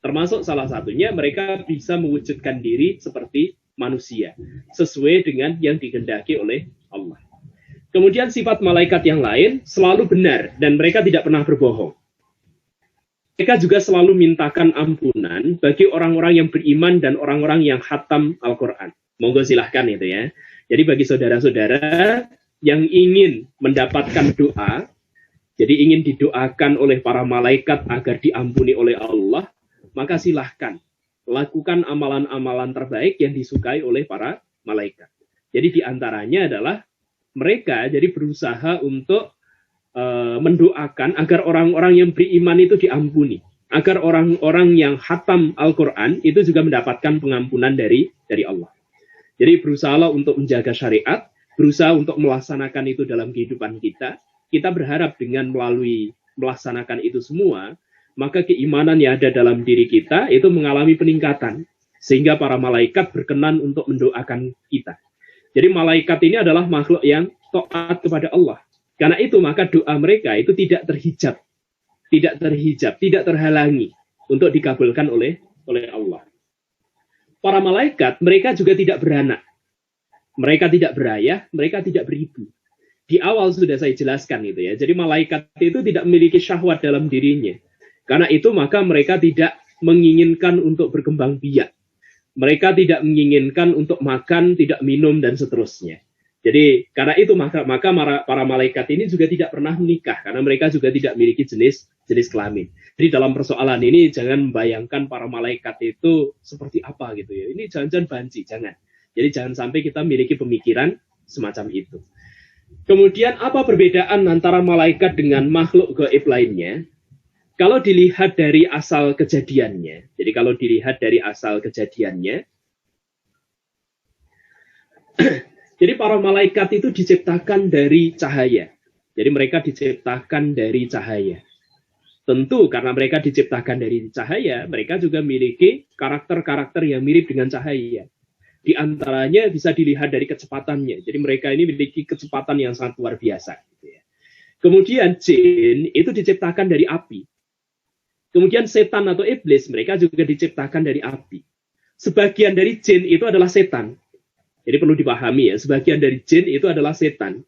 Termasuk salah satunya mereka bisa mewujudkan diri seperti manusia sesuai dengan yang dikehendaki oleh Allah. Kemudian sifat malaikat yang lain selalu benar dan mereka tidak pernah berbohong. Mereka juga selalu mintakan ampunan bagi orang-orang yang beriman dan orang-orang yang khatam Al-Quran. Monggo silahkan itu ya. Jadi bagi saudara-saudara yang ingin mendapatkan doa, jadi ingin didoakan oleh para malaikat agar diampuni oleh Allah, maka silahkan lakukan amalan-amalan terbaik yang disukai oleh para malaikat. Jadi diantaranya adalah mereka jadi berusaha untuk mendoakan agar orang-orang yang beriman itu diampuni. Agar orang-orang yang khatam Al-Quran itu juga mendapatkan pengampunan dari Allah. Jadi berusaha untuk menjaga syariat, berusaha untuk melaksanakan itu dalam kehidupan kita. Kita berharap dengan melalui melaksanakan itu semua, maka keimanan yang ada dalam diri kita itu mengalami peningkatan. Sehingga para malaikat berkenan untuk mendoakan kita. Jadi malaikat ini adalah makhluk yang taat kepada Allah. Karena itu maka doa mereka itu tidak terhijab, tidak terhalangi untuk dikabulkan oleh Allah. Para malaikat mereka juga tidak beranak. Mereka tidak berayah, mereka tidak beribu. Di awal sudah saya jelaskan itu ya. Jadi malaikat itu tidak memiliki syahwat dalam dirinya. Karena itu maka mereka tidak menginginkan untuk berkembang biak. Mereka tidak menginginkan untuk makan, tidak minum, dan seterusnya. Jadi karena itu maka para malaikat ini juga tidak pernah menikah. Karena mereka juga tidak memiliki jenis kelamin. Jadi dalam persoalan ini jangan membayangkan para malaikat itu seperti apa gitu ya. Ini jangan-jangan banci, jangan. Jadi jangan sampai kita memiliki pemikiran semacam itu. Kemudian apa perbedaan antara malaikat dengan makhluk gaib lainnya? Kalau dilihat dari asal kejadiannya, jadi para malaikat itu diciptakan dari cahaya. Jadi mereka diciptakan dari cahaya. Tentu karena mereka diciptakan dari cahaya, mereka juga memiliki karakter-karakter yang mirip dengan cahaya. Di antaranya bisa dilihat dari kecepatannya. Jadi mereka ini memiliki kecepatan yang sangat luar biasa. Kemudian jin itu diciptakan dari api. Kemudian setan atau iblis, mereka juga diciptakan dari api. Sebagian dari jin itu adalah setan. Jadi perlu dipahami ya, sebagian dari jin itu adalah setan.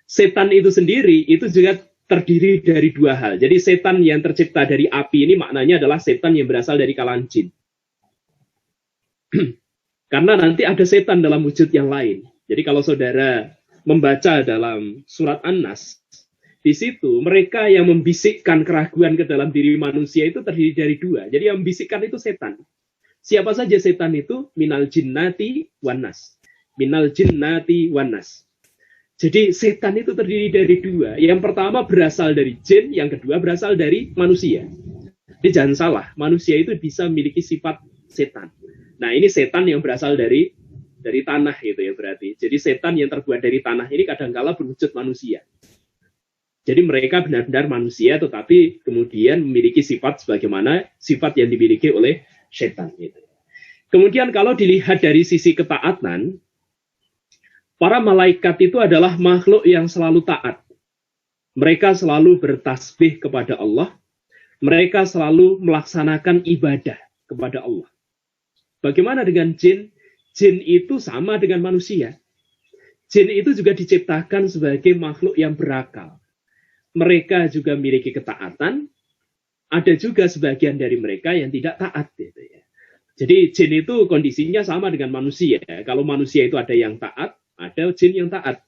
Setan itu sendiri, itu juga terdiri dari dua hal. Jadi setan yang tercipta dari api ini maknanya adalah setan yang berasal dari kalangan jin. Karena nanti ada setan dalam wujud yang lain. Jadi kalau saudara membaca dalam surat An-Nas, di situ mereka yang membisikkan keraguan ke dalam diri manusia itu terdiri dari dua. Jadi yang membisikkan itu setan. Siapa saja setan itu? Minal jinnati wan nas. Minal jinnati wan nas. Jadi setan itu terdiri dari dua. Yang pertama berasal dari jin, yang kedua berasal dari manusia. Jadi jangan salah, manusia itu bisa memiliki sifat setan. Nah, ini setan yang berasal dari tanah gitu ya berarti. Jadi setan yang terbuat dari tanah ini kadangkala berwujud manusia. Jadi mereka benar-benar manusia tetapi kemudian memiliki sifat sebagaimana sifat yang dimiliki oleh setan gitu. Kemudian kalau dilihat dari sisi ketaatan, para malaikat itu adalah makhluk yang selalu taat. Mereka selalu bertasbih kepada Allah. Mereka selalu melaksanakan ibadah kepada Allah. Bagaimana dengan jin? Jin itu sama dengan manusia. Jin itu juga diciptakan sebagai makhluk yang berakal. Mereka juga memiliki ketaatan. Ada juga sebagian dari mereka yang tidak taat. Gitu ya. Jadi jin itu kondisinya sama dengan manusia. Kalau manusia itu ada yang taat, ada jin yang taat.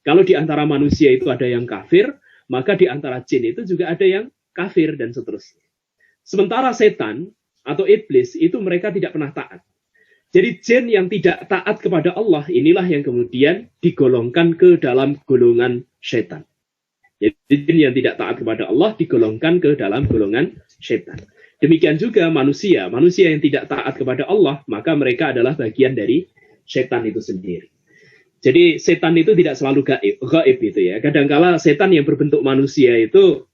Kalau di antara manusia itu ada yang kafir, maka di antara jin itu juga ada yang kafir dan seterusnya. Sementara setan atau iblis itu mereka tidak pernah taat. Jadi jin yang tidak taat kepada Allah inilah yang kemudian digolongkan ke dalam golongan setan. Jadi jin yang tidak taat kepada Allah digolongkan ke dalam golongan setan. Demikian juga manusia yang tidak taat kepada Allah, maka mereka adalah bagian dari setan itu sendiri. Jadi setan itu tidak selalu gaib itu ya. Kadangkala setan yang berbentuk manusia itu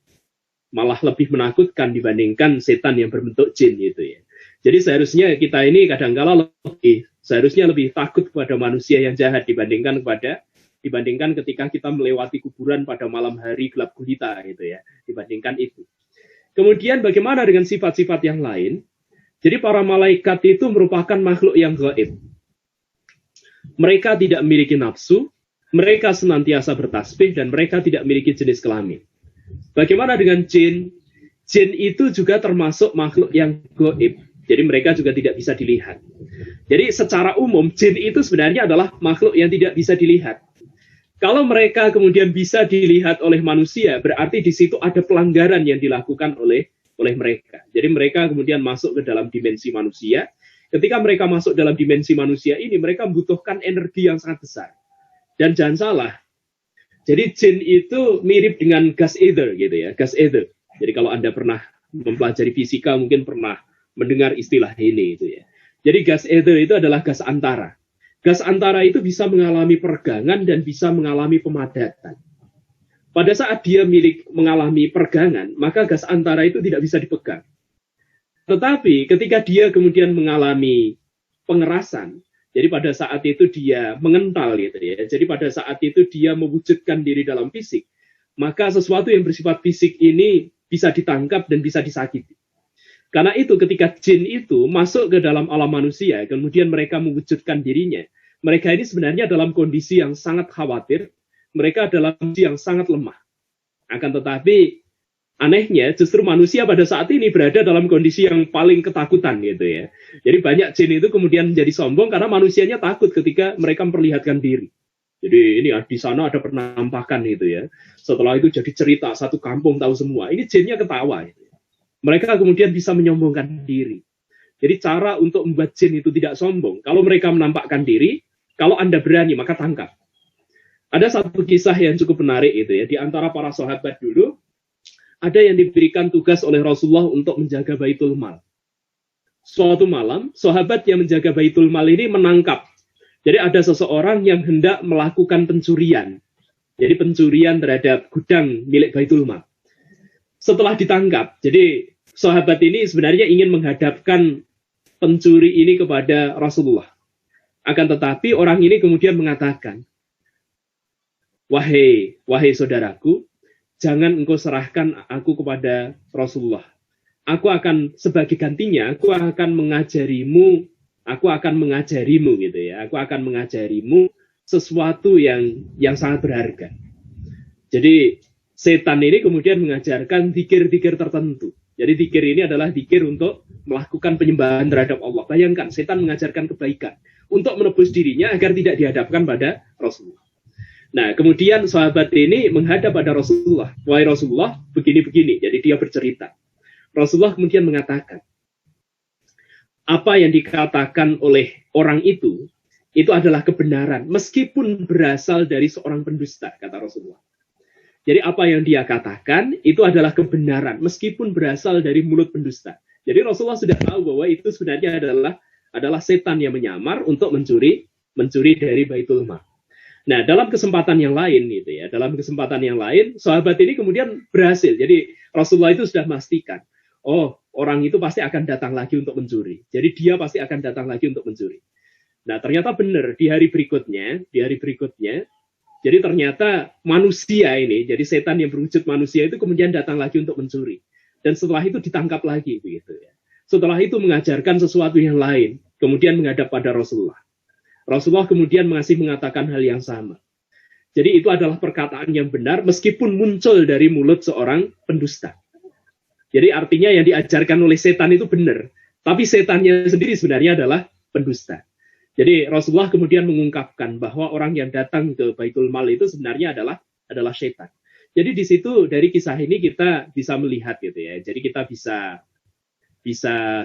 malah lebih menakutkan dibandingkan setan yang berbentuk jin gitu ya. Jadi seharusnya kita ini kadangkala seharusnya lebih takut kepada manusia yang jahat dibandingkan ketika kita melewati kuburan pada malam hari gelap gulita gitu ya. Dibandingkan itu. Kemudian bagaimana dengan sifat-sifat yang lain? Jadi para malaikat itu merupakan makhluk yang gaib. Mereka tidak memiliki nafsu, mereka senantiasa bertasbih, dan mereka tidak memiliki jenis kelamin. Bagaimana dengan jin? Jin itu juga termasuk makhluk yang gaib. Jadi mereka juga tidak bisa dilihat. Jadi secara umum, jin itu sebenarnya adalah makhluk yang tidak bisa dilihat. Kalau mereka kemudian bisa dilihat oleh manusia, berarti di situ ada pelanggaran yang dilakukan oleh mereka. Jadi mereka kemudian masuk ke dalam dimensi manusia. Ketika mereka masuk dalam dimensi manusia ini, mereka membutuhkan energi yang sangat besar. Dan jangan salah, jadi jin itu mirip dengan gas ether gitu ya, gas ether. Jadi kalau Anda pernah mempelajari fisika mungkin pernah mendengar istilah ini gitu ya. Jadi gas ether itu adalah gas antara. Gas antara itu bisa mengalami peregangan dan bisa mengalami pemadatan. Pada saat dia mengalami peregangan, maka gas antara itu tidak bisa dipegang. Tetapi ketika dia kemudian mengalami pengerasan, jadi pada saat itu dia mengental gitu ya. Jadi pada saat itu dia mewujudkan diri dalam fisik, maka sesuatu yang bersifat fisik ini bisa ditangkap dan bisa disakiti. Karena itu ketika jin itu masuk ke dalam alam manusia, kemudian mereka mewujudkan dirinya, mereka ini sebenarnya dalam kondisi yang sangat khawatir, mereka dalam kondisi yang sangat lemah. Akan tetapi, anehnya justru manusia pada saat ini berada dalam kondisi yang paling ketakutan gitu ya. Jadi banyak jin itu kemudian menjadi sombong karena manusianya takut ketika mereka memperlihatkan diri. Jadi ini di sana ada penampakan gitu ya. Setelah itu jadi cerita, satu kampung tahu semua. Ini jinnya ketawa gitu. Mereka kemudian bisa menyombongkan diri. Jadi cara untuk membuat jin itu tidak sombong, kalau mereka menampakkan diri, kalau Anda berani maka tangkap. Ada satu kisah yang cukup menarik itu ya, di antara para sahabat dulu, ada yang diberikan tugas oleh Rasulullah untuk menjaga Baitul Mal. Suatu malam, sahabat yang menjaga Baitul Mal ini menangkap. Jadi ada seseorang yang hendak melakukan pencurian. Jadi pencurian terhadap gudang milik Baitul Mal. Setelah ditangkap, jadi sahabat ini sebenarnya ingin menghadapkan pencuri ini kepada Rasulullah. Akan tetapi orang ini kemudian mengatakan, Wahai saudaraku, jangan engkau serahkan aku kepada Rasulullah. Aku akan sebagai gantinya, aku akan mengajarimu gitu ya. Aku akan mengajarimu sesuatu yang sangat berharga. Jadi setan ini kemudian mengajarkan zikir-zikir tertentu. Jadi zikir ini adalah zikir untuk melakukan penyembahan terhadap Allah. Bayangkan, setan mengajarkan kebaikan untuk menebus dirinya agar tidak dihadapkan pada Rasulullah. Nah, kemudian sahabat ini menghadap pada Rasulullah. Wahai Rasulullah, begini-begini. Jadi dia bercerita. Rasulullah kemudian mengatakan, apa yang dikatakan oleh orang itu itu adalah kebenaran, meskipun berasal dari seorang pendusta, kata Rasulullah. Jadi apa yang dia katakan itu adalah kebenaran, meskipun berasal dari mulut pendusta. Jadi Rasulullah sudah tahu bahwa itu sebenarnya adalah setan yang menyamar untuk mencuri dari Baitul Mal. Nah, dalam kesempatan yang lain gitu ya, sahabat ini kemudian berhasil. Jadi Rasulullah itu sudah memastikan, oh, orang itu pasti akan datang lagi untuk mencuri. Jadi dia pasti akan datang lagi untuk mencuri. Nah, ternyata benar di hari berikutnya, jadi ternyata manusia ini, jadi setan yang berwujud manusia itu kemudian datang lagi untuk mencuri. Dan setelah itu ditangkap lagi begitu ya. Setelah itu mengajarkan sesuatu yang lain, kemudian menghadap pada Rasulullah. Rasulullah kemudian masih mengatakan hal yang sama. Jadi itu adalah perkataan yang benar meskipun muncul dari mulut seorang pendusta. Jadi artinya yang diajarkan oleh setan itu benar, tapi setannya sendiri sebenarnya adalah pendusta. Jadi Rasulullah kemudian mengungkapkan bahwa orang yang datang ke Baitul Mal itu sebenarnya adalah setan. Jadi di situ dari kisah ini kita bisa melihat gitu ya. Jadi kita bisa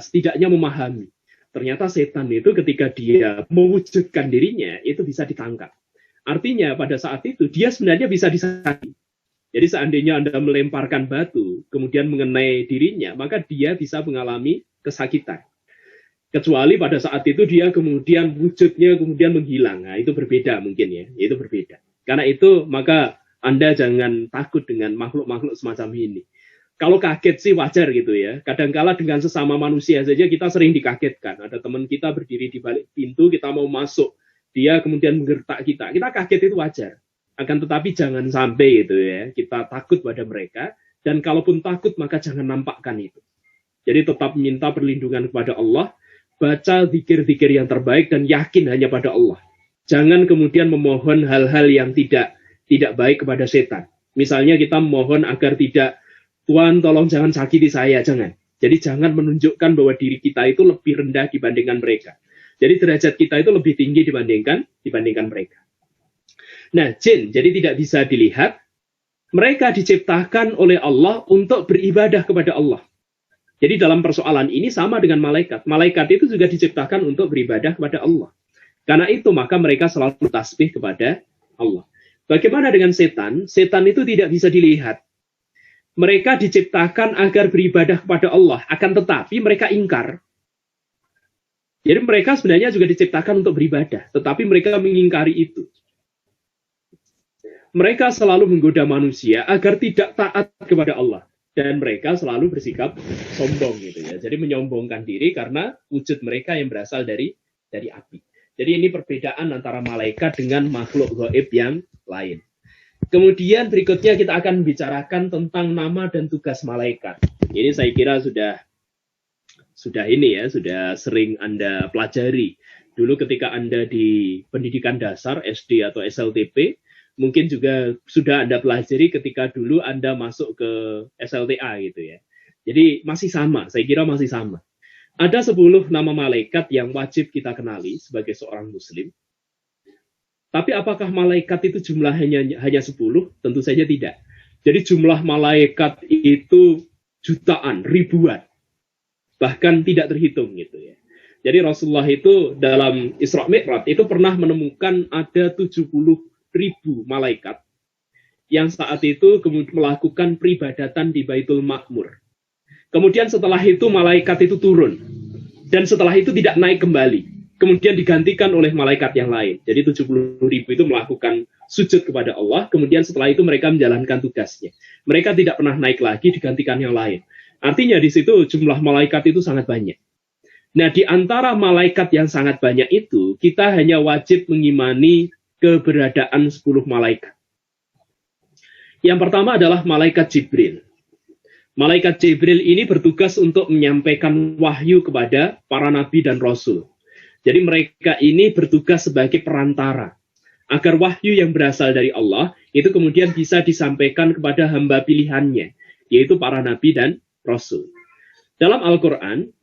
setidaknya memahami. Ternyata setan itu ketika dia mewujudkan dirinya itu bisa ditangkap. Artinya pada saat itu dia sebenarnya bisa disakiti. Jadi seandainya Anda melemparkan batu kemudian mengenai dirinya, maka dia bisa mengalami kesakitan. Kecuali pada saat itu dia kemudian wujudnya kemudian menghilang. Nah, itu berbeda mungkin ya, itu berbeda. Karena itu maka Anda jangan takut dengan makhluk-makhluk semacam ini. Kalau kaget sih wajar gitu ya. Kadangkala dengan sesama manusia saja kita sering dikagetkan. Ada teman kita berdiri di balik pintu, kita mau masuk, dia kemudian menggertak kita. Kita kaget itu wajar. Akan tetapi jangan sampai gitu ya, kita takut pada mereka. Dan kalaupun takut maka jangan nampakkan itu. Jadi tetap minta perlindungan kepada Allah, baca zikir-zikir yang terbaik dan yakin hanya pada Allah. Jangan kemudian memohon hal-hal yang tidak baik kepada setan. Misalnya kita memohon agar tidak, Tuhan tolong jangan sakiti saya, jangan. Jadi jangan menunjukkan bahwa diri kita itu lebih rendah dibandingkan mereka. Jadi derajat kita itu lebih tinggi dibandingkan mereka. Nah, jin jadi tidak bisa dilihat. Mereka diciptakan oleh Allah untuk beribadah kepada Allah. Jadi dalam persoalan ini sama dengan malaikat. Malaikat itu juga diciptakan untuk beribadah kepada Allah. Karena itu maka mereka selalu tasbih kepada Allah. Bagaimana dengan setan? Setan itu tidak bisa dilihat. Mereka diciptakan agar beribadah kepada Allah. Akan tetapi mereka ingkar. Jadi mereka sebenarnya juga diciptakan untuk beribadah. Tetapi mereka mengingkari itu. Mereka selalu menggoda manusia agar tidak taat kepada Allah. Dan mereka selalu bersikap sombong gitu ya. Jadi menyombongkan diri karena wujud mereka yang berasal dari api. Jadi ini perbedaan antara malaikat dengan makhluk gaib yang lain. Kemudian berikutnya kita akan bicarakan tentang nama dan tugas malaikat. Ini saya kira sudah sering Anda pelajari. Dulu ketika Anda di pendidikan dasar SD atau SLTP, mungkin juga sudah Anda pelajari ketika dulu Anda masuk ke SLTA gitu ya. Jadi masih sama, saya kira masih sama. Ada 10 nama malaikat yang wajib kita kenali sebagai seorang muslim. Tapi apakah malaikat itu jumlahnya hanya 10? Tentu saja tidak. Jadi jumlah malaikat itu jutaan, ribuan. Bahkan tidak terhitung gitu ya. Jadi Rasulullah itu dalam Isra Mi'raj itu pernah menemukan ada 70.000 malaikat yang saat itu kemudian melakukan peribadatan di Baitul Ma'mur. Kemudian setelah itu malaikat itu turun. Dan setelah itu tidak naik kembali. Kemudian digantikan oleh malaikat yang lain. Jadi 70.000 itu melakukan sujud kepada Allah. Kemudian setelah itu mereka menjalankan tugasnya. Mereka tidak pernah naik lagi, digantikan yang lain. Artinya di situ jumlah malaikat itu sangat banyak. Nah, di antara malaikat yang sangat banyak itu, kita hanya wajib mengimani keberadaan 10 malaikat. Yang pertama adalah malaikat Jibril. Malaikat Jibril ini bertugas untuk menyampaikan wahyu kepada para nabi dan rasul. Jadi mereka ini bertugas sebagai perantara. Agar wahyu yang berasal dari Allah itu kemudian bisa disampaikan kepada hamba pilihannya. Yaitu para nabi dan rasul. Dalam Al-Quran,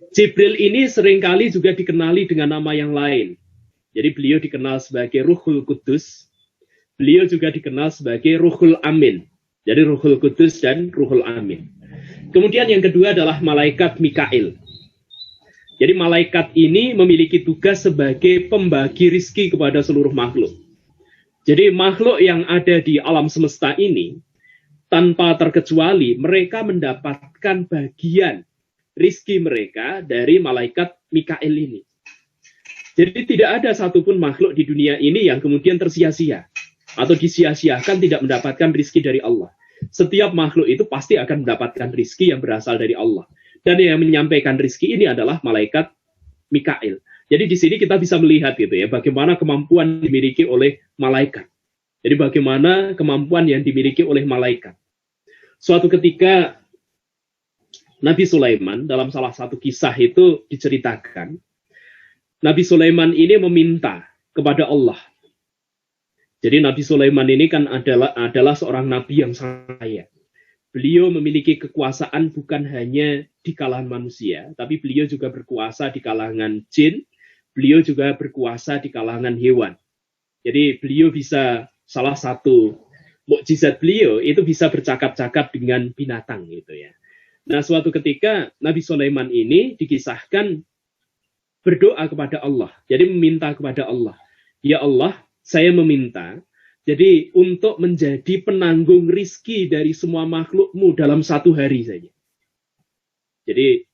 Jibril ini seringkali juga dikenali dengan nama yang lain. Jadi beliau dikenal sebagai Ruhul Kudus. Beliau juga dikenal sebagai Ruhul Amin. Jadi Ruhul Kudus dan Ruhul Amin. Kemudian yang kedua adalah malaikat Mikail. Jadi malaikat ini memiliki tugas sebagai pembagi rizki kepada seluruh makhluk. Jadi makhluk yang ada di alam semesta ini, tanpa terkecuali mereka mendapatkan bagian rizki mereka dari malaikat Mikail ini. Jadi tidak ada satupun makhluk di dunia ini yang kemudian tersia-sia atau disia-siakan tidak mendapatkan rizki dari Allah. Setiap makhluk itu pasti akan mendapatkan rizki yang berasal dari Allah. Dan yang menyampaikan rizki ini adalah malaikat Mikail. Jadi di sini kita bisa melihat gitu ya, bagaimana kemampuan dimiliki oleh malaikat. Jadi bagaimana kemampuan yang dimiliki oleh malaikat. Suatu ketika Nabi Sulaiman dalam salah satu kisah itu diceritakan, Nabi Sulaiman ini meminta kepada Allah. Jadi Nabi Sulaiman ini kan adalah seorang nabi yang sangat kaya. Beliau memiliki kekuasaan bukan hanya di kalangan manusia, tapi beliau juga berkuasa di kalangan jin, beliau juga berkuasa di kalangan hewan. Jadi beliau bisa, salah satu mukjizat beliau itu bisa bercakap-cakap dengan binatang gitu ya. Nah, suatu ketika Nabi Sulaiman ini dikisahkan berdoa kepada Allah. Jadi meminta kepada Allah. Ya Allah, saya meminta jadi untuk menjadi penanggung rizki dari semua makhlukmu dalam satu hari saja. Jadi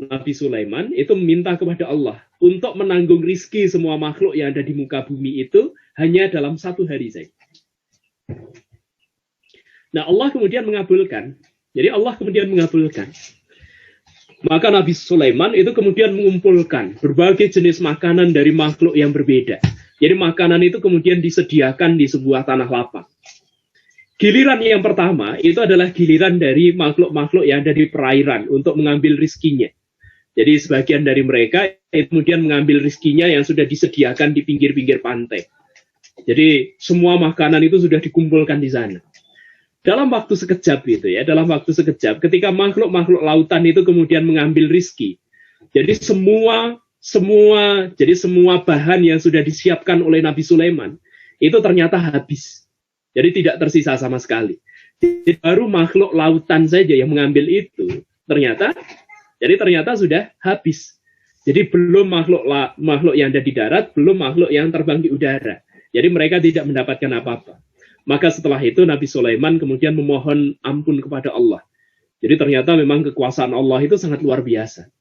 Nabi Sulaiman itu meminta kepada Allah untuk menanggung rizki semua makhluk yang ada di muka bumi itu hanya dalam satu hari saja. Nah, Allah kemudian mengabulkan. Jadi Allah kemudian mengabulkan. Maka Nabi Sulaiman itu kemudian mengumpulkan berbagai jenis makanan dari makhluk yang berbeda. Jadi makanan itu kemudian disediakan di sebuah tanah lapang. Giliran yang pertama itu adalah giliran dari makhluk-makhluk yang ada di perairan untuk mengambil rizkinya. Jadi sebagian dari mereka itu kemudian mengambil rizkinya yang sudah disediakan di pinggir-pinggir pantai. Jadi semua makanan itu sudah dikumpulkan di sana. Dalam waktu sekejap gitu ya, dalam waktu sekejap ketika makhluk-makhluk lautan itu kemudian mengambil rizki. Jadi semua bahan yang sudah disiapkan oleh Nabi Sulaiman itu ternyata habis. Jadi tidak tersisa sama sekali. Jadi baru makhluk lautan saja yang mengambil itu ternyata sudah habis. Jadi belum makhluk yang ada di darat, belum makhluk yang terbang di udara. Jadi mereka tidak mendapatkan apa-apa. Maka setelah itu Nabi Sulaiman kemudian memohon ampun kepada Allah. Jadi ternyata memang kekuasaan Allah itu sangat luar biasa.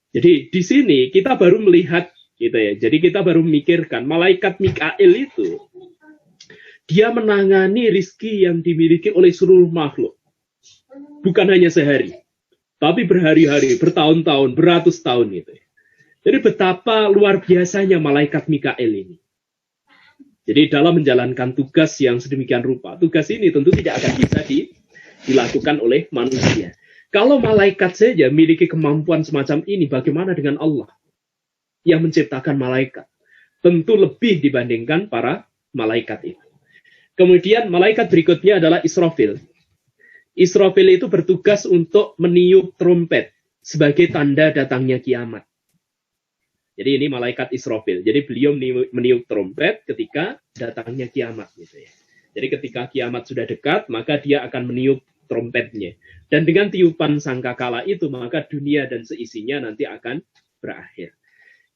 Jadi di sini kita baru melihat gitu ya. Jadi kita baru memikirkan malaikat Mikail itu dia menangani rizki yang dimiliki oleh seluruh makhluk. Bukan hanya sehari, tapi berhari-hari, bertahun-tahun, beratus tahun gitu ya. Jadi betapa luar biasanya malaikat Mikail ini. Jadi dalam menjalankan tugas yang sedemikian rupa, tugas ini tentu tidak akan bisa dilakukan oleh manusia. Kalau malaikat saja memiliki kemampuan semacam ini, bagaimana dengan Allah yang menciptakan malaikat? Tentu lebih dibandingkan para malaikat itu. Kemudian malaikat berikutnya adalah Israfil. Israfil itu bertugas untuk meniup trompet sebagai tanda datangnya kiamat. Jadi ini malaikat Israfil. Jadi beliau meniup trompet ketika datangnya kiamat gitu ya. Jadi ketika kiamat sudah dekat, maka dia akan meniup trompetnya. Dan dengan tiupan sangkakala itu, maka dunia dan seisinya nanti akan berakhir.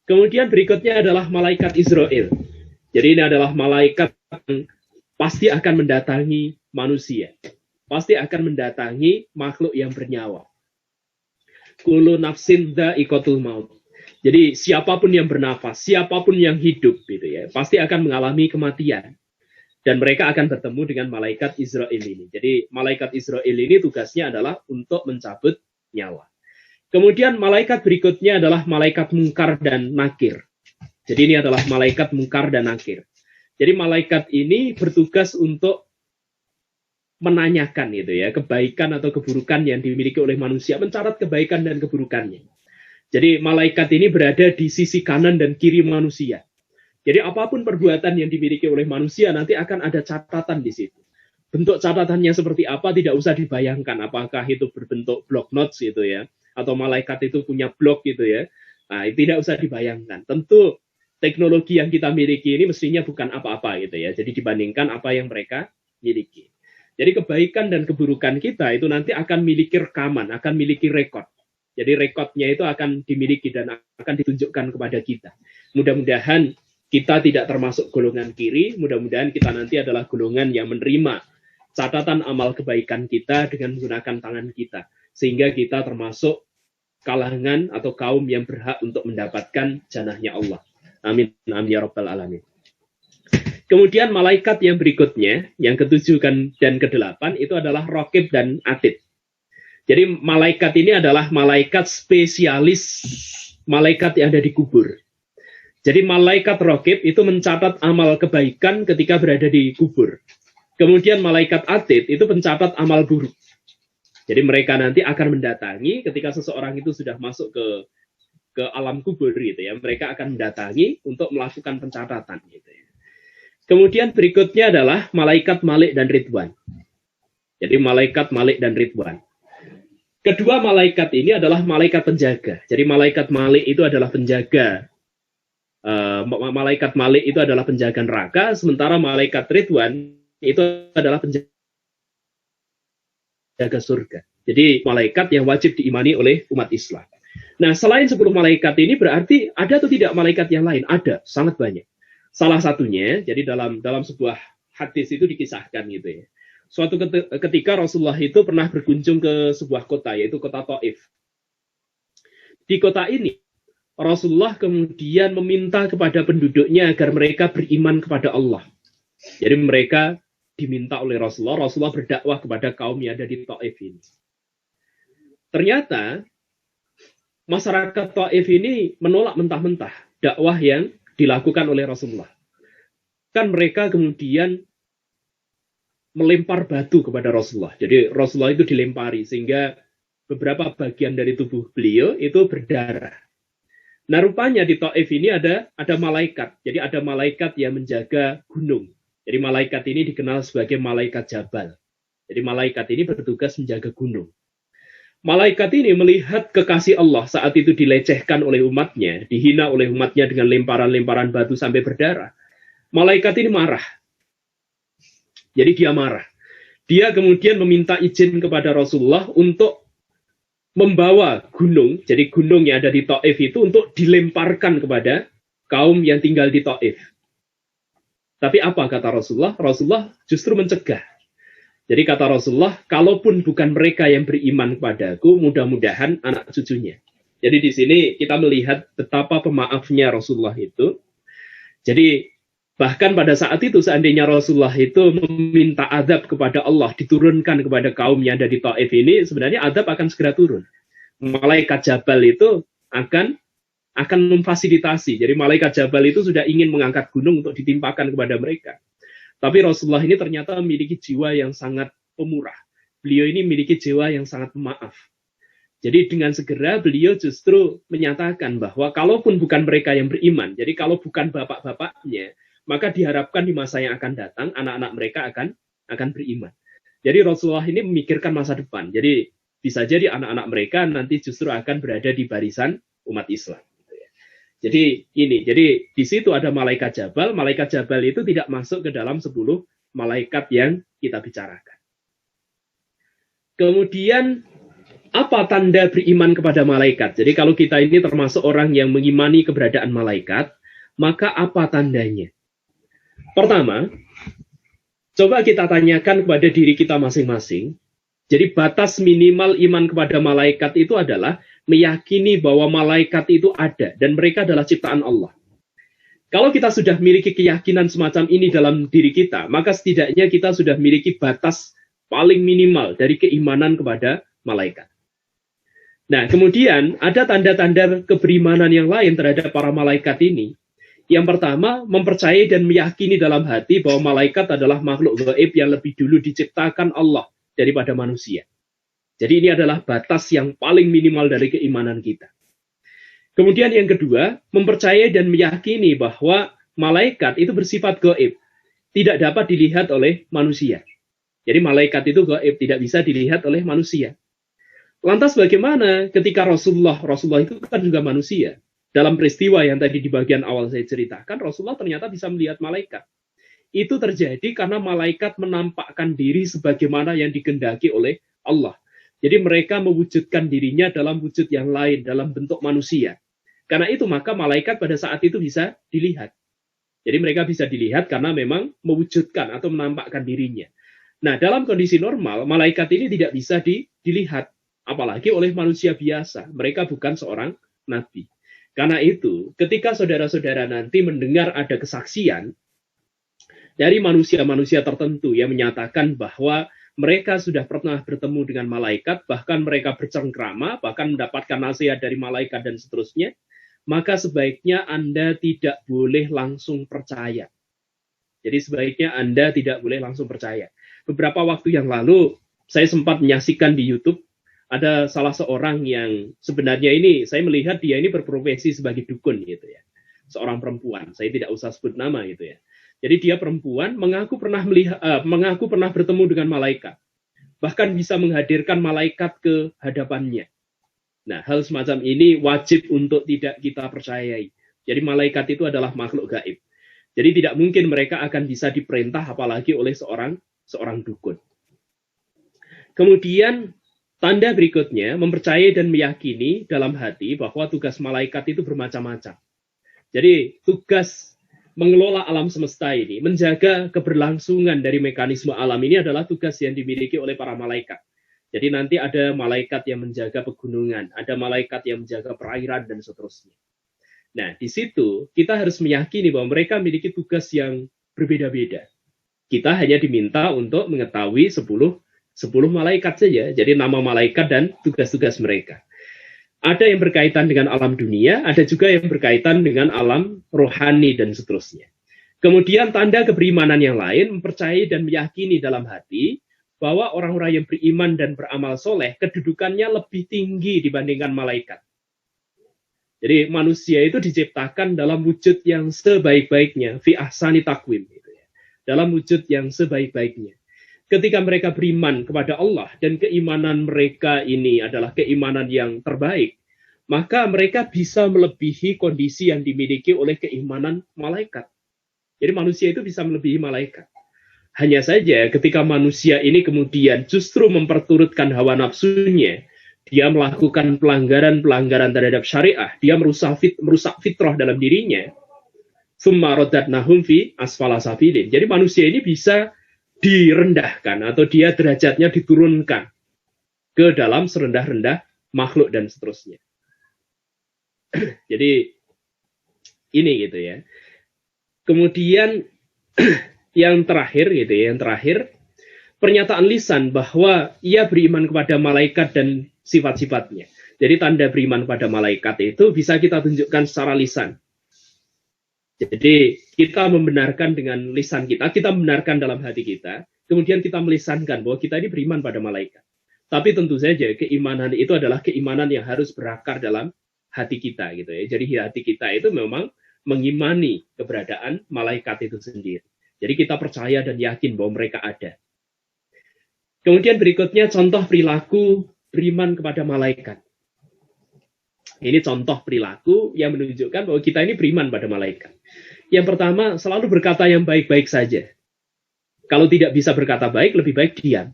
Kemudian berikutnya adalah malaikat Israel. Jadi ini adalah malaikat yang pasti akan mendatangi manusia. Pasti akan mendatangi makhluk yang bernyawa. Kullu nafsin dha'iqatul maut. Jadi siapapun yang bernafas, siapapun yang hidup gitu ya, pasti akan mengalami kematian. Dan mereka akan bertemu dengan malaikat Israel ini. Jadi malaikat Israel ini tugasnya adalah untuk mencabut nyawa. Kemudian malaikat berikutnya adalah malaikat Munkar dan Nakir. Jadi ini adalah malaikat Munkar dan Nakir. Jadi malaikat ini bertugas untuk menanyakan gitu ya, kebaikan atau keburukan yang dimiliki oleh manusia, mencatat kebaikan dan keburukannya. Jadi malaikat ini berada di sisi kanan dan kiri manusia. Jadi apapun perbuatan yang dimiliki oleh manusia nanti akan ada catatan di situ. Bentuk catatannya seperti apa tidak usah dibayangkan. Apakah itu berbentuk block notes gitu ya, atau malaikat itu punya blok gitu ya. Nah, tidak usah dibayangkan. Tentu teknologi yang kita miliki ini mestinya bukan apa-apa gitu ya. Jadi dibandingkan apa yang mereka miliki. Jadi kebaikan dan keburukan kita itu nanti akan miliki rekaman, akan miliki rekod. Jadi rekodnya itu akan dimiliki dan akan ditunjukkan kepada kita. Mudah-mudahan kita tidak termasuk golongan kiri, mudah-mudahan kita nanti adalah golongan yang menerima catatan amal kebaikan kita dengan menggunakan tangan kita. Sehingga kita termasuk kalangan atau kaum yang berhak untuk mendapatkan janahnya Allah. Amin. Amin ya rabbal alamin. Kemudian malaikat yang berikutnya, yang ke-7 dan ke-8, itu adalah Raqib dan Atid. Jadi malaikat ini adalah malaikat spesialis, malaikat yang ada di kubur. Jadi malaikat Raqib itu mencatat amal kebaikan ketika berada di kubur. Kemudian malaikat Atid itu mencatat amal buruk. Jadi mereka nanti akan mendatangi ketika seseorang itu sudah masuk ke alam kubur gitu ya. Mereka akan mendatangi untuk melakukan pencatatan gitu ya. Kemudian berikutnya adalah malaikat Malik dan Ridwan. Jadi malaikat Malik dan Ridwan. Kedua malaikat ini adalah malaikat penjaga. Jadi malaikat Malik itu adalah penjaga. Malaikat Malik itu adalah penjaga neraka, sementara malaikat Ridwan itu adalah penjaga surga. Jadi malaikat yang wajib diimani oleh umat Islam. Nah, selain 10 malaikat ini berarti ada atau tidak malaikat yang lain? Ada, sangat banyak. Salah satunya, jadi dalam sebuah hadis itu dikisahkan gitu ya. Suatu ketika Rasulullah itu pernah berkunjung ke sebuah kota, yaitu kota Taif. Di kota ini, Rasulullah kemudian meminta kepada penduduknya agar mereka beriman kepada Allah. Jadi mereka diminta oleh Rasulullah berdakwah kepada kaum yang ada di Taif ini. Ternyata, masyarakat Taif ini menolak mentah-mentah dakwah yang dilakukan oleh Rasulullah. Kan mereka kemudian melempar batu kepada Rasulullah. Jadi Rasulullah itu dilempari sehingga beberapa bagian dari tubuh beliau itu berdarah. Nah rupanya di Taif ini ada malaikat. Jadi ada malaikat yang menjaga gunung. Jadi malaikat ini dikenal sebagai malaikat Jabal. Jadi malaikat ini bertugas menjaga gunung. Malaikat ini melihat kekasih Allah saat itu dilecehkan oleh umatnya, dihina oleh umatnya dengan lemparan-lemparan batu sampai berdarah. Malaikat ini marah. Jadi dia marah. Dia kemudian meminta izin kepada Rasulullah untuk membawa gunung, jadi gunung yang ada di Taif itu untuk dilemparkan kepada kaum yang tinggal di Taif. Tapi apa kata Rasulullah? Rasulullah justru mencegah. Jadi kata Rasulullah, kalaupun bukan mereka yang beriman kepadaku, mudah-mudahan anak cucunya. Jadi di sini kita melihat betapa pemaafnya Rasulullah itu. Jadi bahkan pada saat itu seandainya Rasulullah itu meminta azab kepada Allah, diturunkan kepada kaum yang ada di Taif ini, sebenarnya azab akan segera turun. Malaikat Jabal itu akan memfasilitasi. Jadi malaikat Jabal itu sudah ingin mengangkat gunung untuk ditimpakan kepada mereka. Tapi Rasulullah ini ternyata memiliki jiwa yang sangat pemurah. Beliau ini memiliki jiwa yang sangat pemaaf. Jadi dengan segera beliau justru menyatakan bahwa kalaupun bukan mereka yang beriman, jadi kalau bukan bapak-bapaknya, maka diharapkan di masa yang akan datang, anak-anak mereka akan beriman. Jadi Rasulullah ini memikirkan masa depan. Jadi bisa jadi anak-anak mereka nanti justru akan berada di barisan umat Islam. Jadi di situ ada malaikat Jabal. Malaikat Jabal itu tidak masuk ke dalam 10 malaikat yang kita bicarakan. Kemudian apa tanda beriman kepada malaikat? Jadi kalau kita ini termasuk orang yang mengimani keberadaan malaikat, maka apa tandanya? Pertama, coba kita tanyakan kepada diri kita masing-masing. Jadi batas minimal iman kepada malaikat itu adalah meyakini bahwa malaikat itu ada dan mereka adalah ciptaan Allah. Kalau kita sudah memiliki keyakinan semacam ini dalam diri kita, maka setidaknya kita sudah memiliki batas paling minimal dari keimanan kepada malaikat. Nah, kemudian ada tanda-tanda keberimanan yang lain terhadap para malaikat ini. Yang pertama, mempercayai dan meyakini dalam hati bahwa malaikat adalah makhluk gaib yang lebih dulu diciptakan Allah daripada manusia. Jadi ini adalah batas yang paling minimal dari keimanan kita. Kemudian yang kedua, mempercayai dan meyakini bahwa malaikat itu bersifat gaib, tidak dapat dilihat oleh manusia. Jadi malaikat itu gaib, tidak bisa dilihat oleh manusia. Lantas bagaimana ketika Rasulullah itu kan juga manusia. Dalam peristiwa yang tadi di bagian awal saya ceritakan, Rasulullah ternyata bisa melihat malaikat. Itu terjadi karena malaikat menampakkan diri sebagaimana yang dikehendaki oleh Allah. Jadi mereka mewujudkan dirinya dalam wujud yang lain, dalam bentuk manusia. Karena itu maka malaikat pada saat itu bisa dilihat. Jadi mereka bisa dilihat karena memang mewujudkan atau menampakkan dirinya. Nah, dalam kondisi normal, malaikat ini tidak bisa dilihat. Apalagi oleh manusia biasa. Mereka bukan seorang nabi. Karena itu, ketika saudara-saudara nanti mendengar ada kesaksian dari manusia-manusia tertentu yang menyatakan bahwa mereka sudah pernah bertemu dengan malaikat, bahkan mereka bercengkrama, bahkan mendapatkan nasihat dari malaikat dan seterusnya, maka sebaiknya Anda tidak boleh langsung percaya. Jadi sebaiknya Anda tidak boleh langsung percaya. Beberapa waktu yang lalu, saya sempat menyaksikan di YouTube, ada salah seorang yang sebenarnya ini, saya melihat dia ini berprofesi sebagai dukun gitu ya. Seorang perempuan, saya tidak usah sebut nama gitu ya. Jadi dia perempuan mengaku pernah bertemu dengan malaikat. Bahkan bisa menghadirkan malaikat ke hadapannya. Nah, hal semacam ini wajib untuk tidak kita percayai. Jadi malaikat itu adalah makhluk gaib. Jadi tidak mungkin mereka akan bisa diperintah apalagi oleh seorang dukun. Kemudian tanda berikutnya mempercayai dan meyakini dalam hati bahwa tugas malaikat itu bermacam-macam. Jadi tugas mengelola alam semesta ini, menjaga keberlangsungan dari mekanisme alam ini adalah tugas yang dimiliki oleh para malaikat. Jadi nanti ada malaikat yang menjaga pegunungan, ada malaikat yang menjaga perairan, dan seterusnya. Nah, di situ kita harus meyakini bahwa mereka memiliki tugas yang berbeda-beda. Kita hanya diminta untuk mengetahui 10 malaikat saja, jadi nama malaikat dan tugas-tugas mereka. Ada yang berkaitan dengan alam dunia, ada juga yang berkaitan dengan alam rohani dan seterusnya. Kemudian tanda keberimanan yang lain, mempercayai dan meyakini dalam hati bahwa orang-orang yang beriman dan beramal soleh, kedudukannya lebih tinggi dibandingkan malaikat. Jadi manusia itu diciptakan dalam wujud yang sebaik-baiknya, fi ahsani taqwim, gitu ya. Dalam wujud yang sebaik-baiknya. Ketika mereka beriman kepada Allah dan keimanan mereka ini adalah keimanan yang terbaik, maka mereka bisa melebihi kondisi yang dimiliki oleh keimanan malaikat. Jadi manusia itu bisa melebihi malaikat. Hanya saja ketika manusia ini kemudian justru memperturutkan hawa nafsunya, dia melakukan pelanggaran-pelanggaran terhadap syariah, dia merusak fitrah dalam dirinya, summa radadnahum fi asfala safilin. Jadi manusia ini bisa direndahkan atau dia derajatnya diturunkan ke dalam serendah-rendah makhluk dan seterusnya. Jadi ini gitu ya. Kemudian yang terakhir gitu ya, pernyataan lisan bahwa ia beriman kepada malaikat dan sifat-sifatnya. Jadi tanda beriman kepada malaikat itu bisa kita tunjukkan secara lisan. Jadi kita membenarkan dengan lisan kita membenarkan dalam hati kita, kemudian kita melisankan bahwa kita ini beriman pada malaikat. Tapi tentu saja keimanan itu adalah keimanan yang harus berakar dalam hati kita gitu ya. Jadi hati kita itu memang mengimani keberadaan malaikat itu sendiri. Jadi kita percaya dan yakin bahwa mereka ada. Kemudian berikutnya contoh perilaku beriman kepada malaikat. Ini contoh perilaku yang menunjukkan bahwa kita ini beriman pada malaikat. Yang pertama, selalu berkata yang baik-baik saja. Kalau tidak bisa berkata baik, lebih baik diam.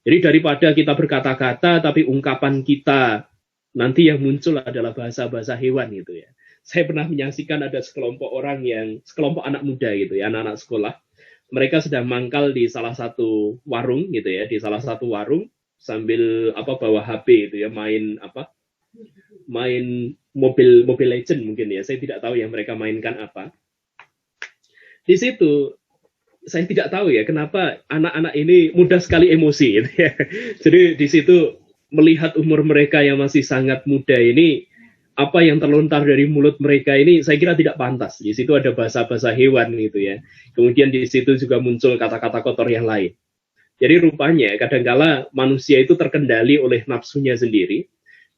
Jadi daripada kita berkata-kata, tapi ungkapan kita nanti yang muncul adalah bahasa-bahasa hewan gitu ya. Saya pernah menyaksikan ada sekelompok anak muda gitu ya, anak-anak sekolah. Mereka sedang mangkal di salah satu warung gitu ya, di salah satu warung sambil bawa HP gitu ya, main Mobile Legend mungkin ya, saya tidak tahu yang mereka mainkan apa. Di situ saya tidak tahu ya kenapa anak-anak ini mudah sekali emosi gitu ya. Jadi di situ melihat umur mereka yang masih sangat muda ini, apa yang terlontar dari mulut mereka ini saya kira tidak pantas. Di situ ada bahasa-bahasa hewan gitu ya. Kemudian di situ juga muncul kata-kata kotor yang lain. Jadi rupanya kadangkala manusia itu terkendali oleh nafsunya sendiri.